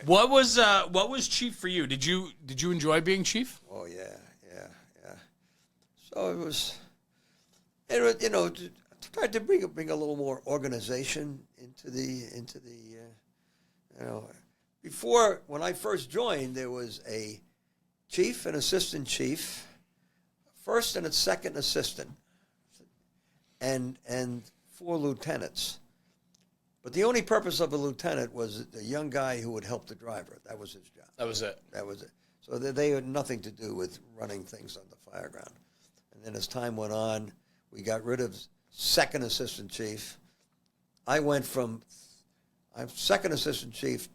What was chief for you? Did you enjoy being chief?
Oh yeah. So it was tried to bring a little more organization into the before, when I first joined, there was a chief, an assistant chief, first and a second assistant, and 4 lieutenants. But the only purpose of a lieutenant was the young guy who would help the driver. That was his job.
That was it.
So they had nothing to do with running things on the fire ground. And then as time went on, we got rid of second assistant chief. I went from second assistant chief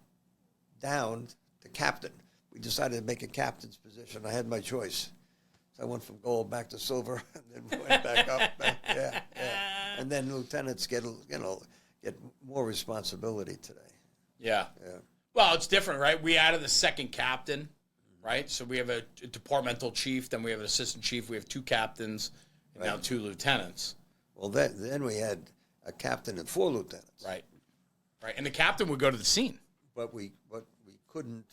down to captain. We decided to make a captain's position. I had my choice. So I went from gold back to silver, and then went back up. Yeah. And then lieutenants get more responsibility today.
Yeah. Well, it's different, right? We added the second captain, right? So we have a departmental chief, then we have an assistant chief, we have 2 captains, and now 2 lieutenants.
Well, then we had a captain and 4 lieutenants.
Right. And the captain would go to the scene. But
we couldn't.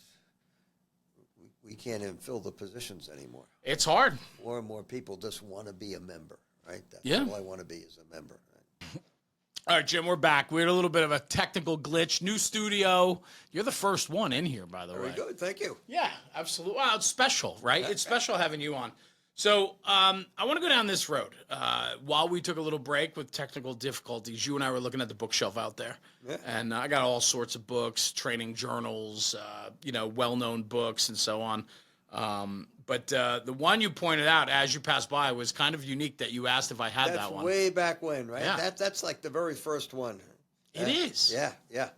We can't even fill the positions anymore.
It's hard.
More and more people just want to be a member, right? That's all I want to be is a member. Right?
All right, Jim, we're back. We had a little bit of a technical glitch. New studio. You're the first one in here, by the way.
Very good. Thank you.
Yeah, absolutely. Well, it's special, right? It's special having you on. So I want to go down this road. While we took a little break with technical difficulties, you and I were looking at the bookshelf out there. Yeah. And I got all sorts of books, training journals, well-known books and so on. But the one you pointed out as you passed by was kind of unique that you asked if I had that one.
That's way back when, right?
Yeah.
That's like the very first one.
It is.
Yeah.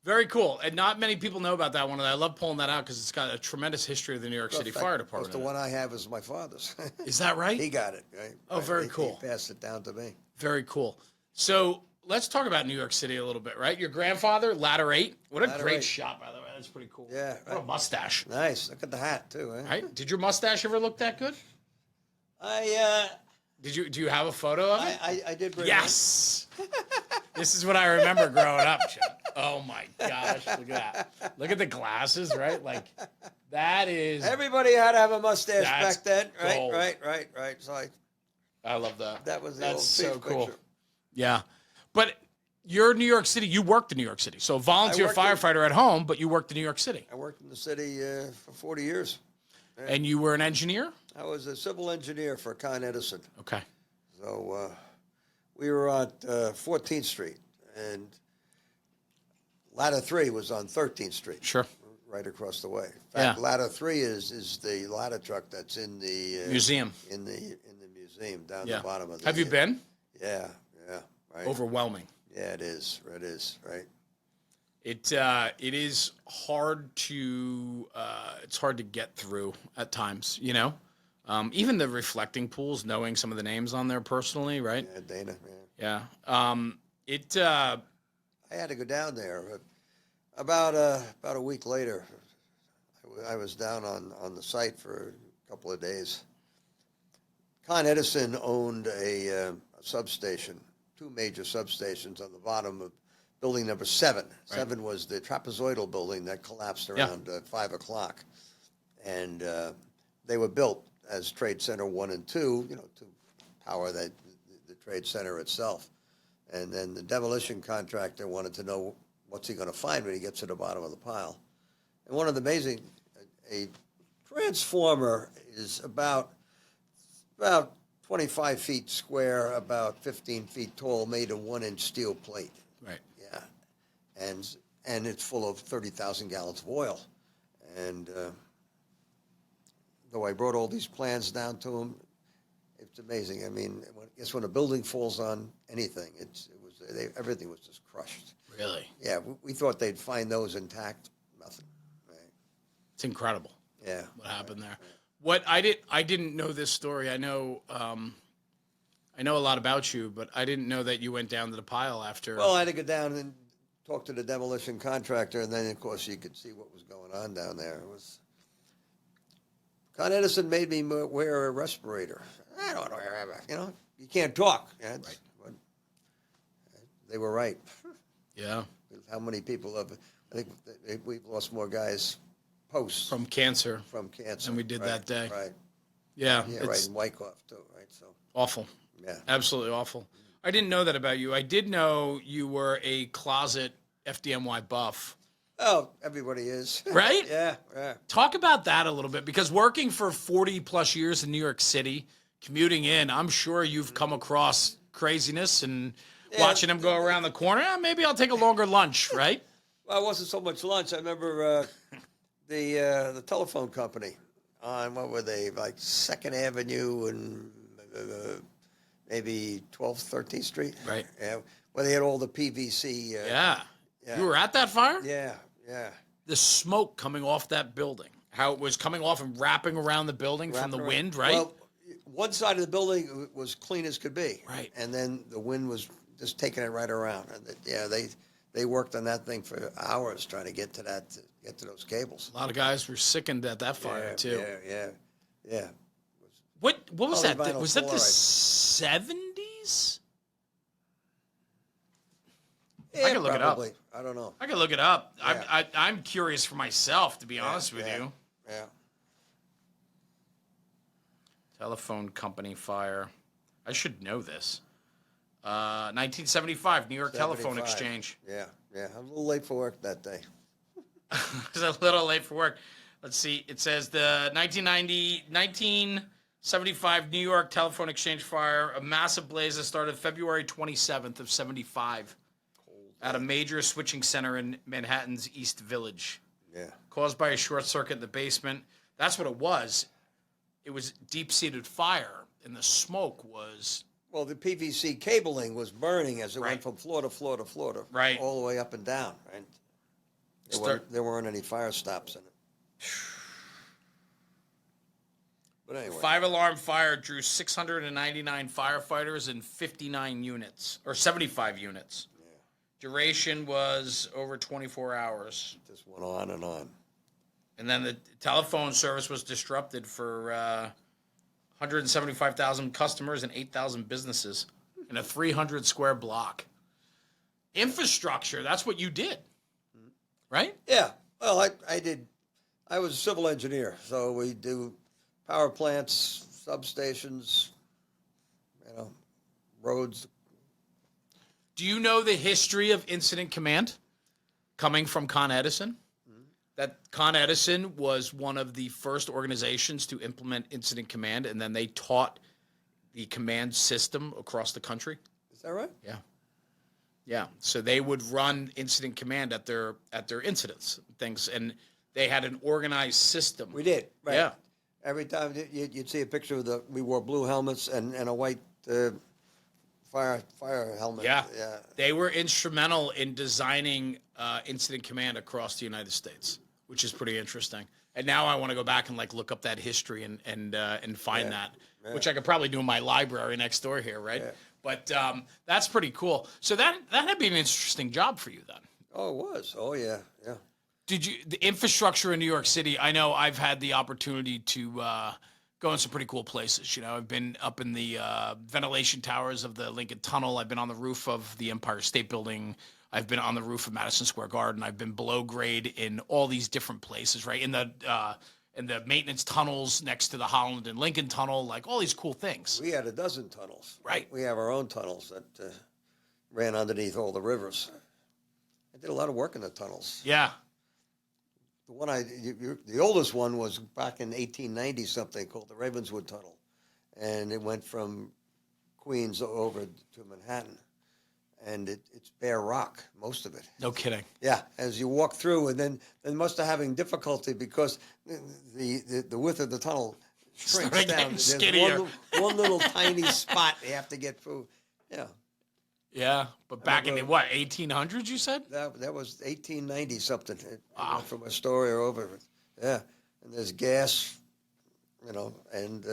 Very cool. And not many people know about that one. And I love pulling that out because it's got a tremendous history of the New York City Fire Department.
The one I have is my father's.
Is that right?
He got it. Right?
Oh, very cool.
He passed it down to me.
Very cool. So let's talk about New York City a little bit, right? Your grandfather, Ladder 8. What a great shot, by the way. That's pretty cool.
Yeah.
What a mustache.
Nice. Look at the hat, too. Eh?
Right? Did your mustache ever look that good? Do you have a photo of it?
I did bring
Yes. This is what I remember growing up, Chip. Oh, my gosh. Look at that. Look at the glasses, right? Like, that is...
Everybody had to have a mustache back then.
Gold.
Right. So
I love that.
That was the
That's
old
so
chief
cool.
picture.
Yeah. But you're in New York City. You worked in New York City. So volunteer firefighter at home, but you worked in New York City.
I worked in the city for 40 years.
Yeah. And you were an engineer?
I was a civil engineer for Con Edison.
Okay.
So we were on 14th Street, and Ladder 3 was on 13th Street.
Sure.
Right across the way. In fact, Ladder 3 is the ladder truck that's in the
museum.
In the museum down the bottom of the.
Have you been?
Yeah. Right.
Overwhelming.
Yeah, it is. Right.
It is hard to it's hard to get through at times, Even the reflecting pools, knowing some of the names on there personally, right?
Yeah, Dana. Yeah.
Yeah.
I had to go down there. About a week later, I was down on the site for a couple of days. Con Edison owned a substation, two major substations on the bottom of building number 7. Right. 7 was the trapezoidal building that collapsed around 5 o'clock. And they were built as Trade Center 1 and 2, to power the Trade Center itself. And then the demolition contractor wanted to know what's he going to find when he gets to the bottom of the pile. And one of the amazing, a transformer is about 25 feet square, about 15 feet tall, made of 1-inch steel plate.
Right.
Yeah. And it's full of 30,000 gallons of oil. And though I brought all these plans down to him, it's amazing. I mean, when a building falls on anything, everything was just crushed.
Really?
Yeah, we thought they'd find those intact. Nothing. Right.
It's incredible.
Yeah.
What happened there? What I didn't know this story. I know a lot about you, but I didn't know that you went down to the pile after.
Well, I had to go down and talk to the demolition contractor, and then of course you could see what was going on down there. It was. Con Edison made me wear a respirator. I don't know, you can't talk. Right. But they were right.
Yeah.
How many people have? I think we've lost more guys
from cancer than we did that day.
Right.
Yeah.
Yeah. Right. In Wyckoff too. Right. So
awful.
Yeah.
Absolutely awful. I didn't know that about you. I did know you were a closet FDNY buff.
Oh, everybody is.
Right?
Yeah.
Talk about that a little bit, because working for 40 plus years in New York City, commuting in, I'm sure you've come across craziness and watching them go around the corner. Maybe I'll take a longer lunch, right?
Well, it wasn't so much lunch. I remember the telephone company on, what were they, like 2nd Avenue and maybe 12th, 13th Street?
Right.
Yeah, where they had all the PVC.
Yeah. You were at that fire?
Yeah.
The smoke coming off that building, how it was coming off and wrapping around the building from the wind, right?
Well, one side of the building was clean as could be.
Right.
And then the wind was just taking it right around. And they worked on that thing for hours trying to get to those cables.
A lot of guys were sickened at that fire too.
Yeah.
What was that?
Polyvinyl
Was that the
chloride.
70s?
Yeah,
I can look
probably.
it up.
I don't know.
I can look it up.
Yeah.
I'm curious for myself, to be honest with you.
Yeah.
Telephone company fire. I should know this. 1975, New York Telephone Exchange.
Yeah. I'm a little late for work that day.
I was a little late for work. Let's see. It says the 1975 New York Telephone Exchange fire, a massive blaze that started February 27th of 75 at a major switching center in Manhattan's East Village.
Yeah.
Caused by a short circuit in the basement. That's what it was. It was deep-seated fire, and the smoke was...
Well, the PVC cabling was burning as it went from floor to floor to floor to all the way up and down. Right? There weren't any fire stops in it. But anyway.
5-alarm fire drew 699 firefighters and 59 units, or 75 units. Yeah. Duration was over 24 hours.
It just went on and on.
And then the telephone service was disrupted for 175,000 customers and 8,000 businesses in a 300-square block. Infrastructure, that's what you did, right?
Yeah. Well, I did. I was a civil engineer, so we do power plants, substations, roads.
Do you know the history of incident command coming from Con Edison? That Con Edison was one of the first organizations to implement incident command, and then they taught the command system across the country.
Is that right?
Yeah. Yeah. So they would run incident command at their incidents, things, and they had an organized system.
We did. Right.
Yeah.
Every time you'd see a picture of we wore blue helmets and a white fire helmet.
Yeah. They were instrumental in designing incident command across the United States, which is pretty interesting. And now I want to go back and like look up that history and find
Yeah.
that, which I could probably do in my library next door here, right?
Yeah.
But that's pretty cool. So that'd be an interesting job for you then.
Oh, it was. Oh, yeah, yeah.
Did you the infrastructure in New York City? I know I've had the opportunity to go in some pretty cool places. You know, I've been up in the ventilation towers of the Lincoln Tunnel. I've been on the roof of the Empire State Building. I've been on the roof of Madison Square Garden. I've been below grade in all these different places, right? In the maintenance tunnels next to the Holland and Lincoln Tunnel, like all these cool things.
We had a dozen tunnels.
Right.
We have our own tunnels that ran underneath all the rivers. I did a lot of work in the tunnels.
Yeah.
The one the oldest one was back in 1890 something called the Ravenswood Tunnel, and it went from Queens over to Manhattan, and it's bare rock, most of it.
No kidding.
Yeah, as you walk through, and then must have having difficulty because the width of the tunnel shrinks
Started
down.
getting
There's
skinnier.
one little tiny spot you have to get through. Yeah.
Yeah, but back in the, what, 1800s, you said?
That was 1890 something.
Wow.
Went from Astoria over. Yeah, and there's gas, and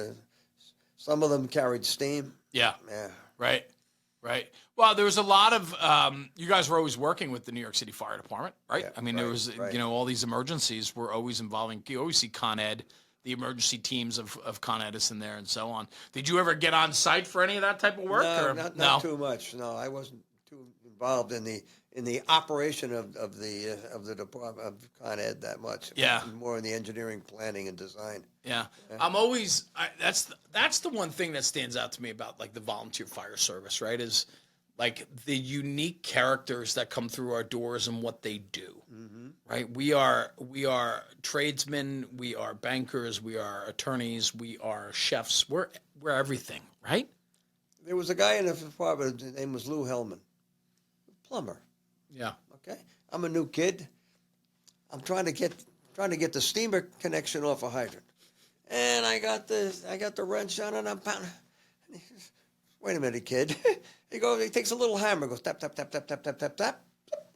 some of them carried steam.
Yeah.
Yeah.
Right. Well, there was a lot of, you guys were always working with the New York City Fire Department, right?
Yeah,
I mean, there
right,
was,
right.
all these emergencies were always involving, you always see Con Ed, the emergency teams of Con Edison there and so on. Did you ever get on site for any of that type of work?
No,
or?
not too much. No, I wasn't too involved in the operation of the department of Con Ed that much.
Yeah.
More in the engineering, planning, and design.
Yeah. I'm always, that's the one thing that stands out to me about like the volunteer fire service, right? Is like the unique characters that come through our doors and what they do, right? We are tradesmen, we are bankers, we are attorneys, we are chefs. We're everything, right?
There was a guy in the department. His name was Lou Hellman, plumber.
Yeah.
Okay, I'm a new kid. I'm trying to get the steamer connection off a hydrant, and I got the wrench on, and I'm pounding. And he says, "Wait a minute, kid." He takes a little hammer, goes tap tap tap tap tap tap tap tap,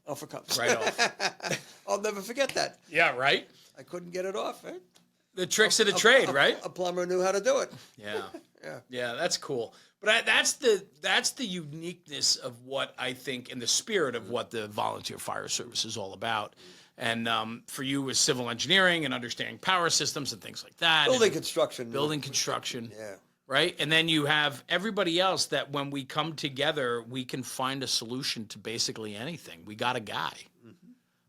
off it comes.
Right off.
I'll never forget that.
Yeah, right?
I couldn't get it off. Right?
The tricks of the trade, right?
A plumber knew how to do it.
Yeah.
Yeah.
Yeah, that's cool. But that's the uniqueness of what I think, and the spirit of what the volunteer fire service is all about. And for you with civil engineering and understanding power systems and things like that.
Building
and
construction.
Building construction.
Yeah.
Right? And then you have everybody else that when we come together, we can find a solution to basically anything. We got a guy.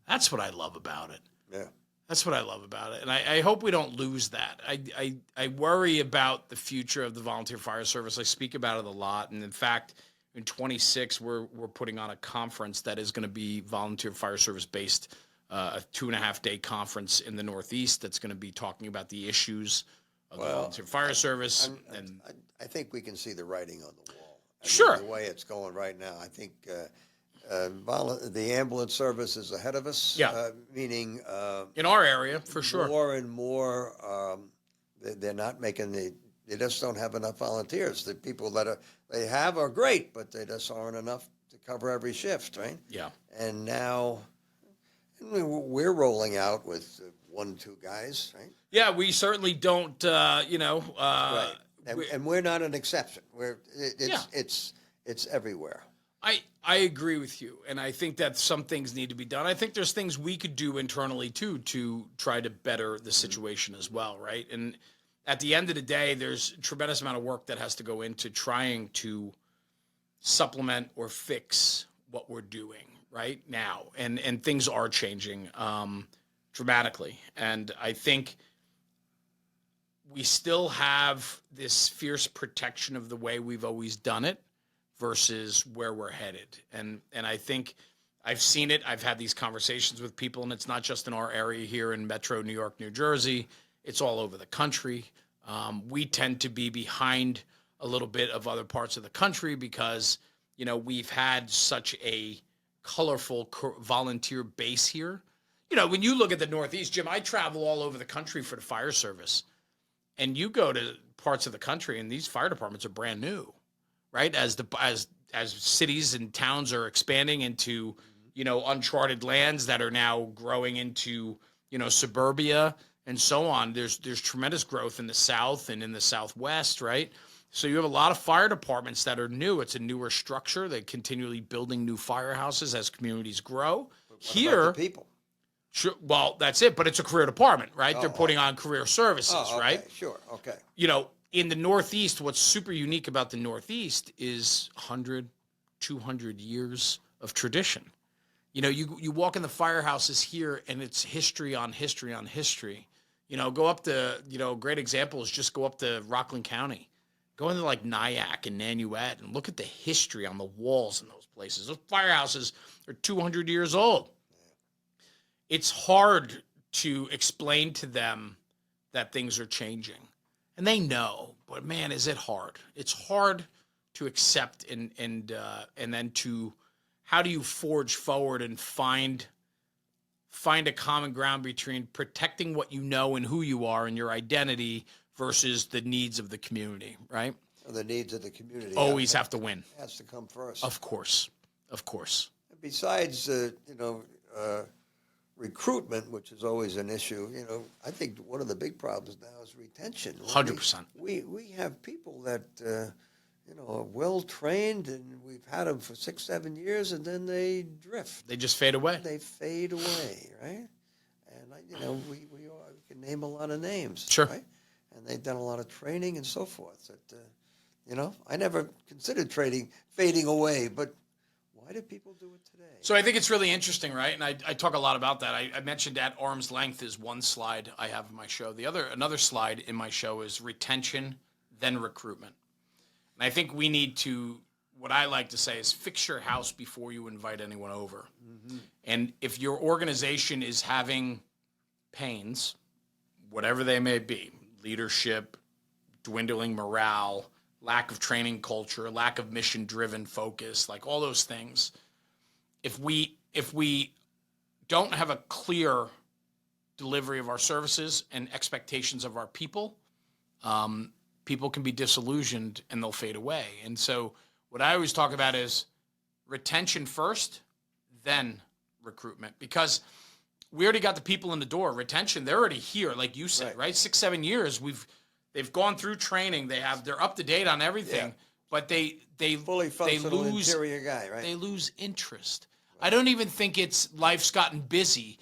That's what I love about it.
Yeah.
That's what I love about it. And I hope we don't lose that. I worry about the future of the volunteer fire service. I speak about it a lot. And in fact, in 26, we're putting on a conference that is going to be volunteer fire service based, a 2.5-day conference in the Northeast that's going to be talking about the issues of the volunteer fire service.
I think we can see the writing on the wall.
Sure.
The way it's going right now. I think the ambulance service is ahead of us.
Yeah.
Meaning
In our area, for sure.
more and more, they're not making they just don't have enough volunteers. The people that they have are great, but they just aren't enough to cover every shift, right?
Yeah.
And now we're rolling out with 1-2 guys, right?
Yeah, we certainly don't,
Right. And we're not an exception. It's everywhere.
I agree with you, and I think that some things need to be done. I think there's things we could do internally, too, to try to better the situation as well, right? And at the end of the day, there's a tremendous amount of work that has to go into trying to supplement or fix what we're doing right now. And things are changing dramatically. And I think we still have this fierce protection of the way we've always done it versus where we're headed. And I think I've seen it. I've had these conversations with people, and it's not just in our area here in Metro New York, New Jersey. It's all over the country. We tend to be behind a little bit of other parts of the country because, we've had such a colorful volunteer base here. When you look at the Northeast, Jim, I travel all over the country for the fire service. And you go to parts of the country, and these fire departments are brand new, right? As cities and towns are expanding into, uncharted lands that are now growing into, suburbia and so on. There's tremendous growth in the South and in the Southwest, right? So you have a lot of fire departments that are new. It's a newer structure. They're continually building new firehouses as communities grow.
What
Here,
about the people?
sure, well, that's it, but it's a career department, right? They're putting on career services,
Oh, okay,
right?
sure, okay.
You know, in the Northeast, what's super unique about the Northeast is 100, 200 years of tradition. You know, you walk in the firehouses here, and it's history on history on history. You know, go up to, a great example is just go up to Rockland County. Go into like Nyack and Nanuet and look at the history on the walls in those places. Those firehouses are 200 years old. It's hard to explain to them that things are changing. And they know, but man, is it hard. It's hard to accept and then to, how do you forge forward and find a common ground between protecting what you know and who you are and your identity versus the needs of the community, right?
The needs of the community
Always have to win.
has to come first.
Of course.
Besides, recruitment, which is always an issue, I think one of the big problems now is retention.
100%.
We have people that, are well trained, and we've had them for 6-7 years, and then they drift.
They just fade away.
They fade away, right? And we can name a lot of names,
Sure.
right? And they've done a lot of training and so forth. That I never considered fading away, but why do people do it today?
So I think it's really interesting, right? And I talk a lot about that. I mentioned at arm's length is one slide I have in my show. Another slide in my show is retention, then recruitment. And I think we need to, what I like to say is fix your house before you invite anyone over. Mm-hmm. And if your organization is having pains, whatever they may be, leadership, dwindling morale, lack of training culture, lack of mission-driven focus, like all those things, if we don't have a clear delivery of our services and expectations of our people, people can be disillusioned and they'll fade away. And so what I always talk about is retention first, then recruitment, because we already got the people in the door. Retention, they're already here, like you said, right? 6-7 years, they've gone through training. They're up to date on everything, but they
fully functional
they lose
interior guy, right?
They lose interest. Right. I don't even think it's life's gotten busy.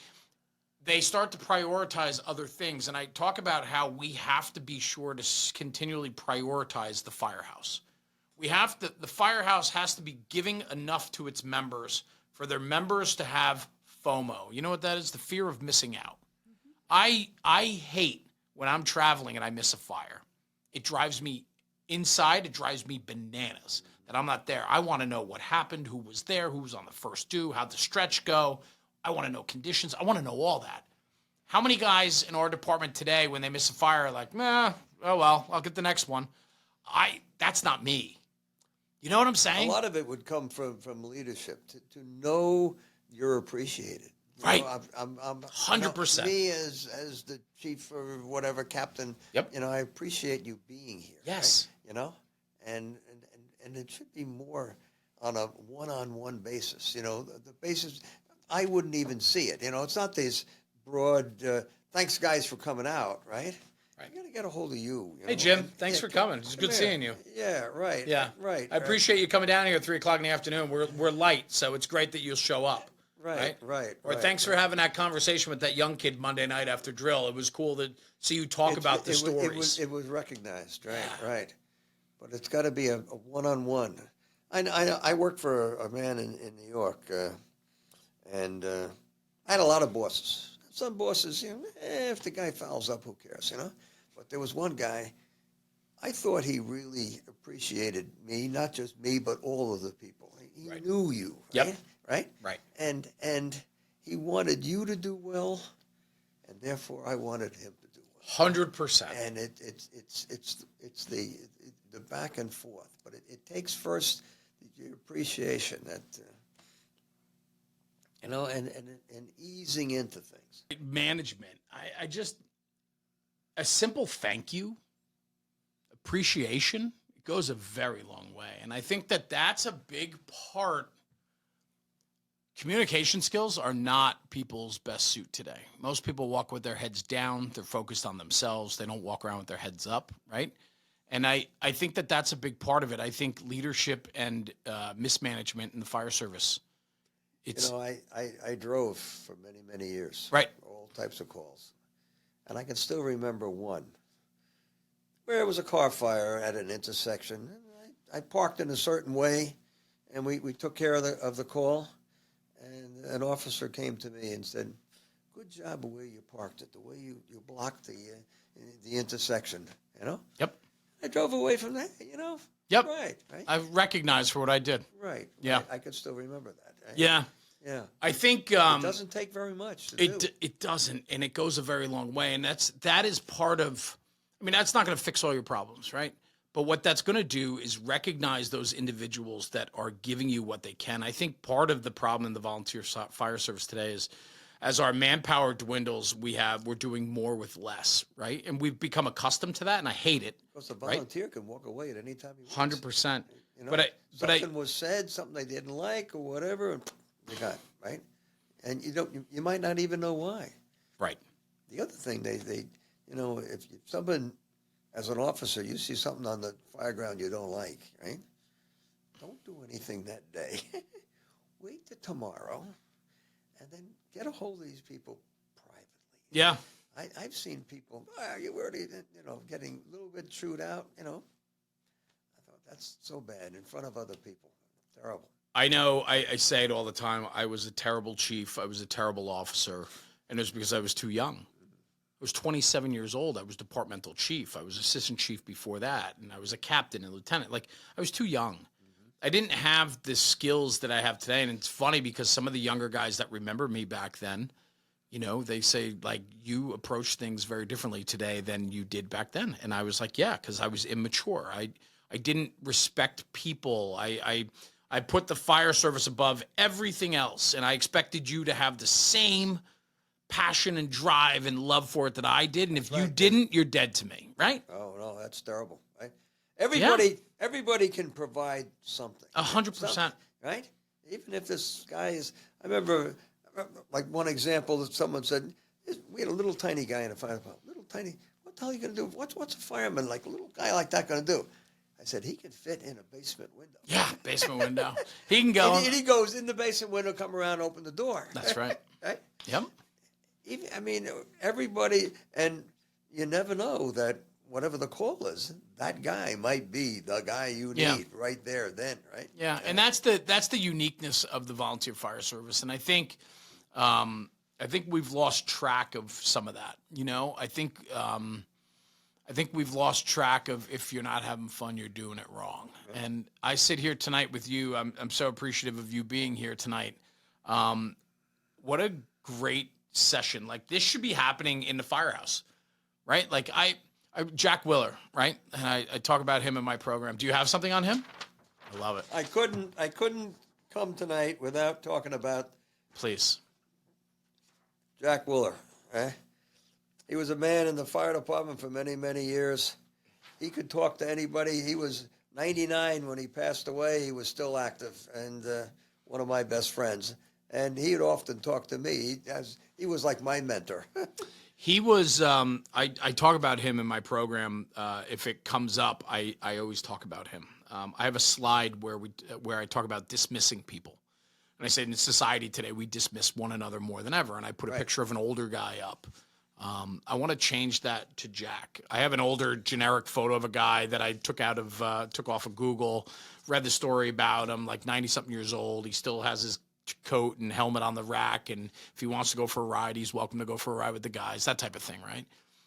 They start to prioritize other things, and I talk about how we have to be sure to continually prioritize the firehouse. The firehouse has to be giving enough to its members for their members to have FOMO. You know what that is? The fear of missing out. Mm-hmm. I hate when I'm traveling and I miss a fire. It drives me inside. It drives me bananas that I'm not there. I want to know what happened, who was there, who was on the first due, how'd the stretch go. I want to know conditions. I want to know all that. How many guys in our department today, when they miss a fire, are like, oh well, I'll get the next one. That's not me. You know what I'm saying?
A lot of it would come from leadership to know you're appreciated.
Right.
I'm
100%.
Me as the chief or whatever captain.
Yep.
I appreciate you being here.
Yes.
Right? And it should be more on a one-on-one basis. The basis. I wouldn't even see it. It's not these broad. Thanks, guys, for coming out. Right. I got to get a hold of you.
Hey, Jim, thanks for coming. It's good seeing you.
Yeah, right.
Yeah,
right.
I appreciate you coming down here at 3:00 in the afternoon. We're light, so it's great that you'll show up.
Right.
Or thanks for having that conversation with that young kid Monday night after drill. It was cool to see you talk about the stories.
It was recognized, right, right. But it's got to be a one-on-one. I worked for a man in New York, and I had a lot of bosses. Some bosses, if the guy fouls up, who cares, But there was one guy, I thought he really appreciated me, not just me, but all of the people. He knew you, right?
Yep.
Right? And he wanted you to do well, and therefore I wanted him to do well.
100%.
And it's the back and forth, but it takes first the appreciation that and easing into things.
Management. I just, a simple thank you, appreciation, it goes a very long way. And I think that that's a big part Communication skills are not people's best suit today. Most people walk with their heads down. They're focused on themselves. They don't walk around with their heads up, right? And I think that that's a big part of it. I think leadership and mismanagement in the fire service. It's,
I drove for many, many years.
Right.
All types of calls. And I can still remember one where it was a car fire at an intersection. And I parked in a certain way, and we took care of the call. And an officer came to me and said, "Good job the way you parked it, the way you blocked the intersection, you know?"
Yep.
I drove away from that,
Yep.
Right.
I recognize for what I did.
Right.
Yeah.
Right. I could still remember that. Right?
Yeah.
Yeah.
I think
It doesn't take very much to do.
it doesn't, and it goes a very long way. And that is part of. I mean, that's not going to fix all your problems, right? But what that's going to do is recognize those individuals that are giving you what they can. I think part of the problem in the volunteer fire service today is, as our manpower dwindles, we're doing more with less, right? And we've become accustomed to that, and I hate it.
Because the volunteer can walk away at any time he wants.
100%.
Something was said, something they didn't like, or whatever, and you got it, right? And you might not even know why.
Right.
The other thing, they if someone, as an officer, you see something on the fire ground you don't like, right? Don't do anything that day. Wait till tomorrow, and then get a hold of these people privately.
Yeah.
I've seen people, you're already, getting a little bit chewed out, I thought, that's so bad in front of other people. Terrible.
I know I say it all the time. I was a terrible chief. I was a terrible officer. And it was because I was too young. I was 27 years old. I was departmental chief. I was assistant chief before that. And I was a captain and lieutenant. Like, I was too young. I didn't have the skills that I have today. And it's funny because some of the younger guys that remember me back then, they say, like, you approach things very differently today than you did back then. And I was like, yeah, because I was immature. I didn't respect people. I put the fire service above everything else. And I expected you to have the same passion and drive and love for it that I did. And if you didn't, you're dead to me, right?
Oh, no, that's terrible, right? Everybody can provide something.
100%.
Right? Even if this guy is, I remember, like one example that someone said, we had a little tiny guy in a fire department, little tiny, what the hell are you going to do? What's a fireman, like a little guy like that going to do? I said, he can fit in a basement window.
Yeah, basement window. He can go.
And he goes in the basement window, come around, open the door.
That's right.
Right?
Yep.
Everybody, and you never know that whatever the call is, that guy might be the guy you need right there then, right?
Yeah, and that's the uniqueness of the volunteer fire service. And I think we've lost track of some of that. I think we've lost track of, if you're not having fun, you're doing it wrong. Yeah. And I sit here tonight with you. I'm so appreciative of you being here tonight. What a great session. Like, this should be happening in the firehouse, right? Like, Jack Willer, right? And I talk about him in my program. Do you have something on him? I love it.
I couldn't come tonight without talking about,
please,
Jack Willer. He was a man in the fire department for many, many years. He could talk to anybody. He was 99 when he passed away. He was still active, and one of my best friends. And he would often talk to me. He was like my mentor.
He was, I talk about him in my program. If it comes up, I always talk about him. I have a slide where I talk about dismissing people. And I say, in society today, we dismiss one another more than ever. And I put a picture of an older guy up. I want to change that to Jack. I have an older generic photo of a guy that I took off of Google, read the story about him, like 90-something years old. He still has his coat and helmet on the rack, and if he wants to go for a ride, he's welcome to go for a ride with the guys, that type of thing, right?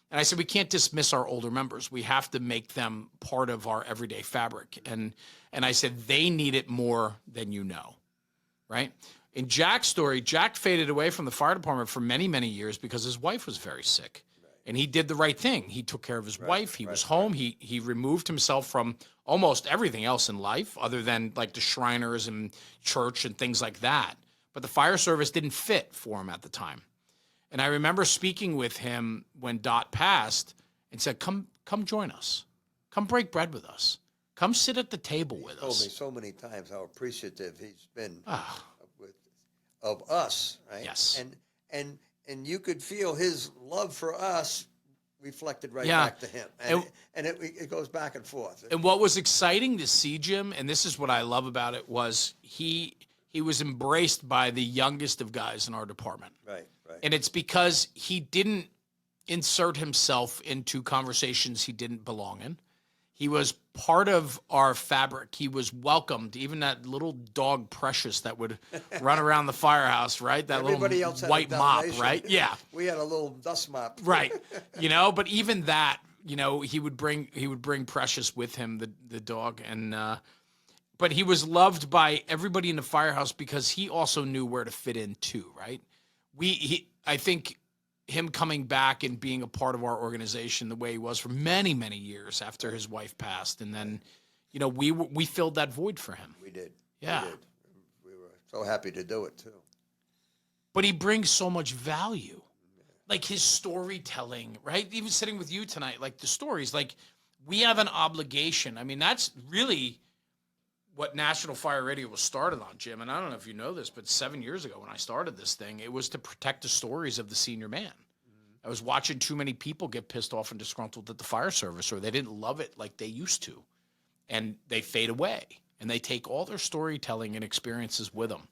And I said, we can't dismiss our older members. We have to make them part of our everyday fabric. And I said, they need it more than you know, right? In Jack's story, Jack faded away from the fire department for many, many years because his wife was very sick. And he did the right thing. He took care of his wife. He was home. He removed himself from almost everything else in life other than like the Shriners and church and things like that. But the fire service didn't fit for him at the time. And I remember speaking with him when Dot passed and said, come join us. Come break bread with us. Come sit at the table with us.
He told me so many times how appreciative he's been. of us, right?
Yes.
And you could feel his love for us reflected right
Yeah.
back to him, and it goes back and forth.
And what was exciting to see, Jim, and this is what I love about it, was he was embraced by the youngest of guys in our department.
Right.
And it's because he didn't insert himself into conversations he didn't belong in. He was part of our fabric. He was welcomed. Even that little dog Precious that would run around the firehouse, right? That
Everybody
little
else had
white
a
mop,
Dalmatian.
right? Yeah.
We had a little dust mop.
Right. But even that, he would bring Precious with him, the dog, and but he was loved by everybody in the firehouse because he also knew where to fit in too, right? I think him coming back and being a part of our organization the way he was for many, many years after his wife passed, and then, we filled that void for him.
We did.
Yeah.
We did. We were so happy to do it too.
But he brings so much value. Like his storytelling, right? Even sitting with you tonight, like the stories, like we have an obligation. I mean, that's really what National Fire Radio was started on, Jim. And I don't know if you know this, but 7 years ago when I started this thing, it was to protect the stories of the senior man. I was watching too many people get pissed off and disgruntled at the fire service, or they didn't love it like they used to. And they fade away, and they take all their storytelling and experiences with them.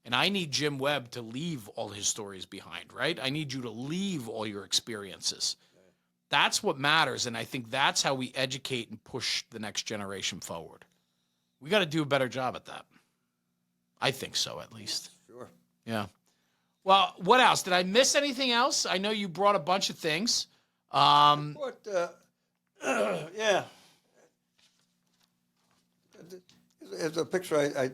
And I need Jim Webb to leave all his stories behind, right? I need you to leave all your experiences. That's what matters, and I think that's how we educate and push the next generation forward. We got to do a better job at that. I think so, at least.
Sure.
Yeah. Well, what else? Did I miss anything else? I know you brought a bunch of things.
Yeah. There's a picture.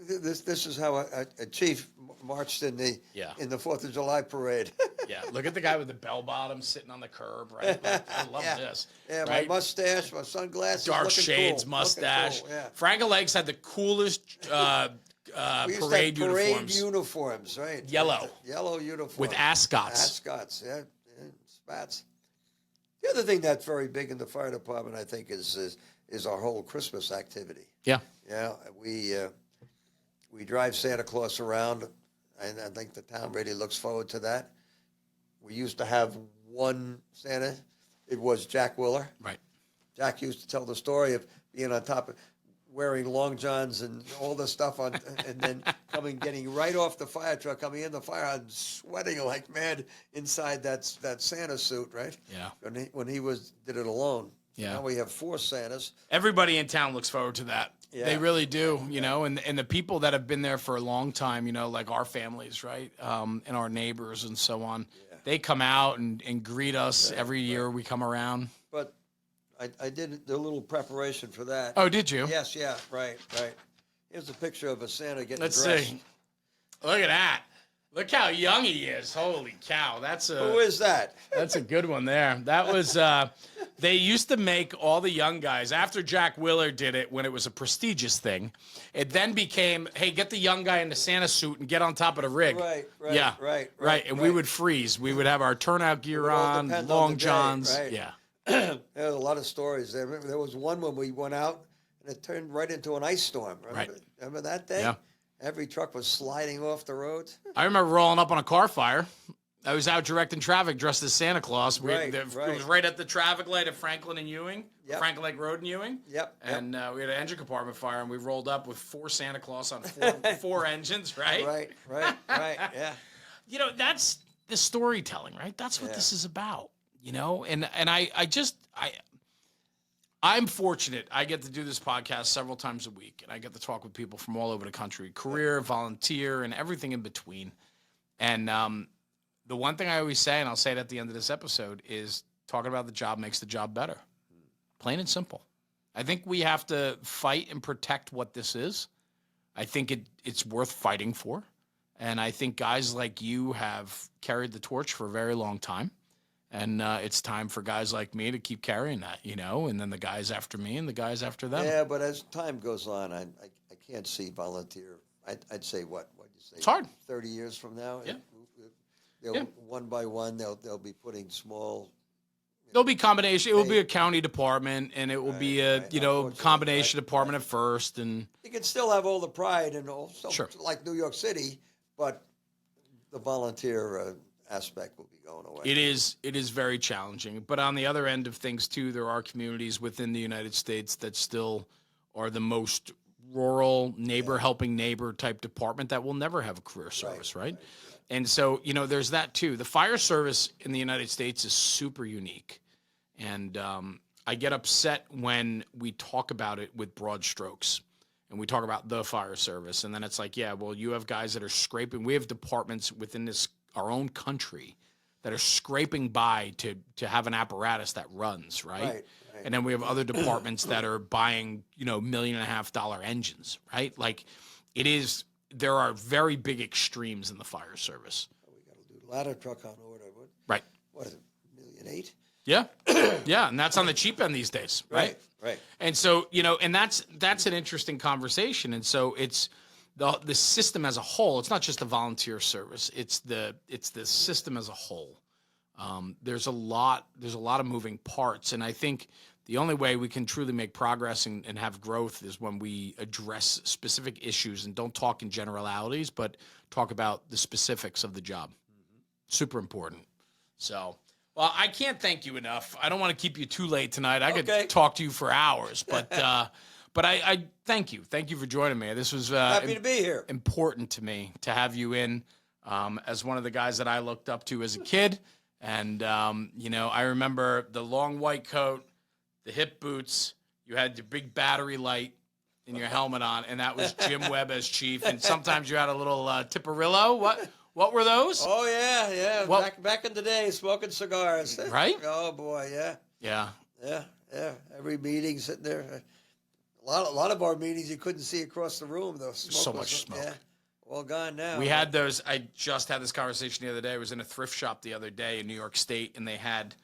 This is how a chief marched in the 4th of July parade.
Yeah, look at the guy with the bell bottom sitting on the curb, right? I love this.
Yeah,
right?
my mustache, my sunglasses,
dark shades,
cool.
mustache.
Cool, yeah.
Frank Lakes had the coolest
We used
parade
to have parade
uniforms.
uniforms, right?
Yellow.
Yellow uniforms.
With ascots.
Ascots, yeah, spats. The other thing that's very big in the fire department, I think, is our whole Christmas activity.
Yeah.
Yeah, we drive Santa Claus around, and I think the town really looks forward to that. We used to have one Santa. It was Jack Willer.
Right.
Jack used to tell the story of being on top of wearing long johns and all this stuff on, and then getting right off the fire truck, coming in the fire and sweating like mad inside that Santa suit, right?
Yeah.
When he did it alone.
Yeah.
Now we have 4 Santas.
Everybody in town looks forward to that.
Yeah.
They really do, and the people that have been there for a long time, like our families, right, and our neighbors and so on, they come out and greet us every year we come around.
But I did a little preparation for that.
Oh, did you?
Yes, yeah, right. Here's a picture of a Santa getting
Let's
dressed.
see. Look at that. Look how young he is. Holy cow.
Who is that?
That's a good one there. That was, they used to make all the young guys, after Jack Willer did it when it was a prestigious thing, it then became, hey, get the young guy in the Santa suit and get on top of the rig.
Right.
Yeah. Right. And we would freeze. We would have our turnout gear on, long johns.
Right.
Yeah.
There's a lot of stories there. There was one when we went out and it turned right into an ice storm. Remember that day?
Yeah.
Every truck was sliding off the road.
I remember rolling up on a car fire. I was out directing traffic dressed as Santa Claus.
Right.
It was right at the traffic light of Franklin and Ewing, Franklin Lake Road and Ewing.
Yep.
And we had an engine compartment fire, and we rolled up with 4 Santa Claus on 4 engines, right?
Right, yeah.
That's the storytelling, right? That's what this is about, And I'm fortunate. I get to do this podcast several times a week, and I get to talk with people from all over the country, career, volunteer, and everything in between. And the one thing I always say, and I'll say it at the end of this episode, is talking about the job makes the job better. Plain and simple. I think we have to fight and protect what this is. I think it's worth fighting for. And I think guys like you have carried the torch for a very long time. And it's time for guys like me to keep carrying that, and then the guys after me and the guys after them.
Yeah, but as time goes on, I can't see volunteer. I'd say what'd you say?
It's hard.
30 years from now?
Yeah.
One by one, they'll be putting small.
There'll be combination. It will be a county department, and it will be a combination department at first. And
you can still have all the pride and also,
sure.
like New York City, but the volunteer aspect will be going away.
It is very challenging. But on the other end of things, too, there are communities within the United States that still are the most rural neighbor helping neighbor type department that will never have a career service, right? And so, there's that, too. The fire service in the United States is super unique. And I get upset when we talk about it with broad strokes. And we talk about the fire service, and then it's like, yeah, well, you have guys that are scraping. We have departments within our own country that are scraping by to have an apparatus that runs, right? And then we have other departments that are buying, $1.5 million engines, right? Like, there are very big extremes in the fire service.
We got to do ladder truck on order.
Right.
What is it, $1.8 million?
Yeah. Yeah, and that's on the cheap end these days, right?
Right.
And so, and that's an interesting conversation. And so it's the system as a whole. It's not just the volunteer service. It's the system as a whole. There's a lot of moving parts, and I think the only way we can truly make progress and have growth is when we address specific issues and don't talk in generalities, but talk about the specifics of the job. Super important. So, well, I can't thank you enough. I don't want to keep you too late tonight. I could talk to you for hours, but I thank you. Thank you for joining me. This was
happy to be here.
Important to me to have you in as one of the guys that I looked up to as a kid. And, I remember the long white coat, the hip boots, you had your big battery light and your helmet on, and that was Jim Webb as chief. And sometimes you had a little Tipperillo. What were those?
Oh, yeah. Back in the day, smoking cigars.
Right?
Oh, boy, yeah.
Yeah.
Yeah. Every meeting sitting there. A lot of our meetings, you couldn't see across the room, though.
So much smoke.
Yeah. All gone now.
We had those. I just had this conversation the other day. I was in a thrift shop the other day in New York State, and they had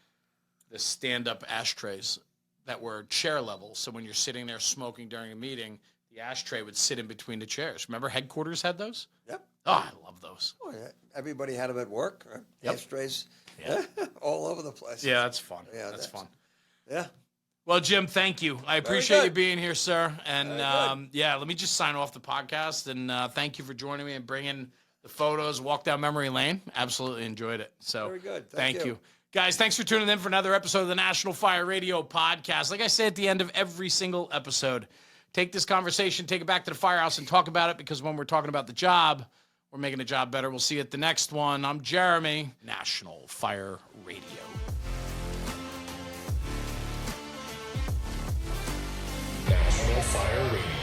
the stand-up ashtrays that were chair level. So when you're sitting there smoking during a meeting, the ashtray would sit in between the chairs. Remember headquarters had those?
Yep.
Oh, I love those.
Oh, yeah. Everybody had them at work. Right?
Yep.
Ashtrays.
Yeah.
All over the place.
Yeah, that's fun.
Yeah,
that's fun.
Yeah.
Well, Jim, thank you. I appreciate you being here, sir. And let me just sign off the podcast. And thank you for joining me and bringing the photos, walk down memory lane. Absolutely enjoyed it. So
very good.
Thank you. Guys, thanks for tuning in for another episode of the National Fire Radio Podcast. Like I say at the end of every single episode, take this conversation, take it back to the firehouse and talk about it, because when we're talking about the job, we're making the job better. We'll see you at the next one. I'm Jeremy, National Fire Radio.
National Fire Radio.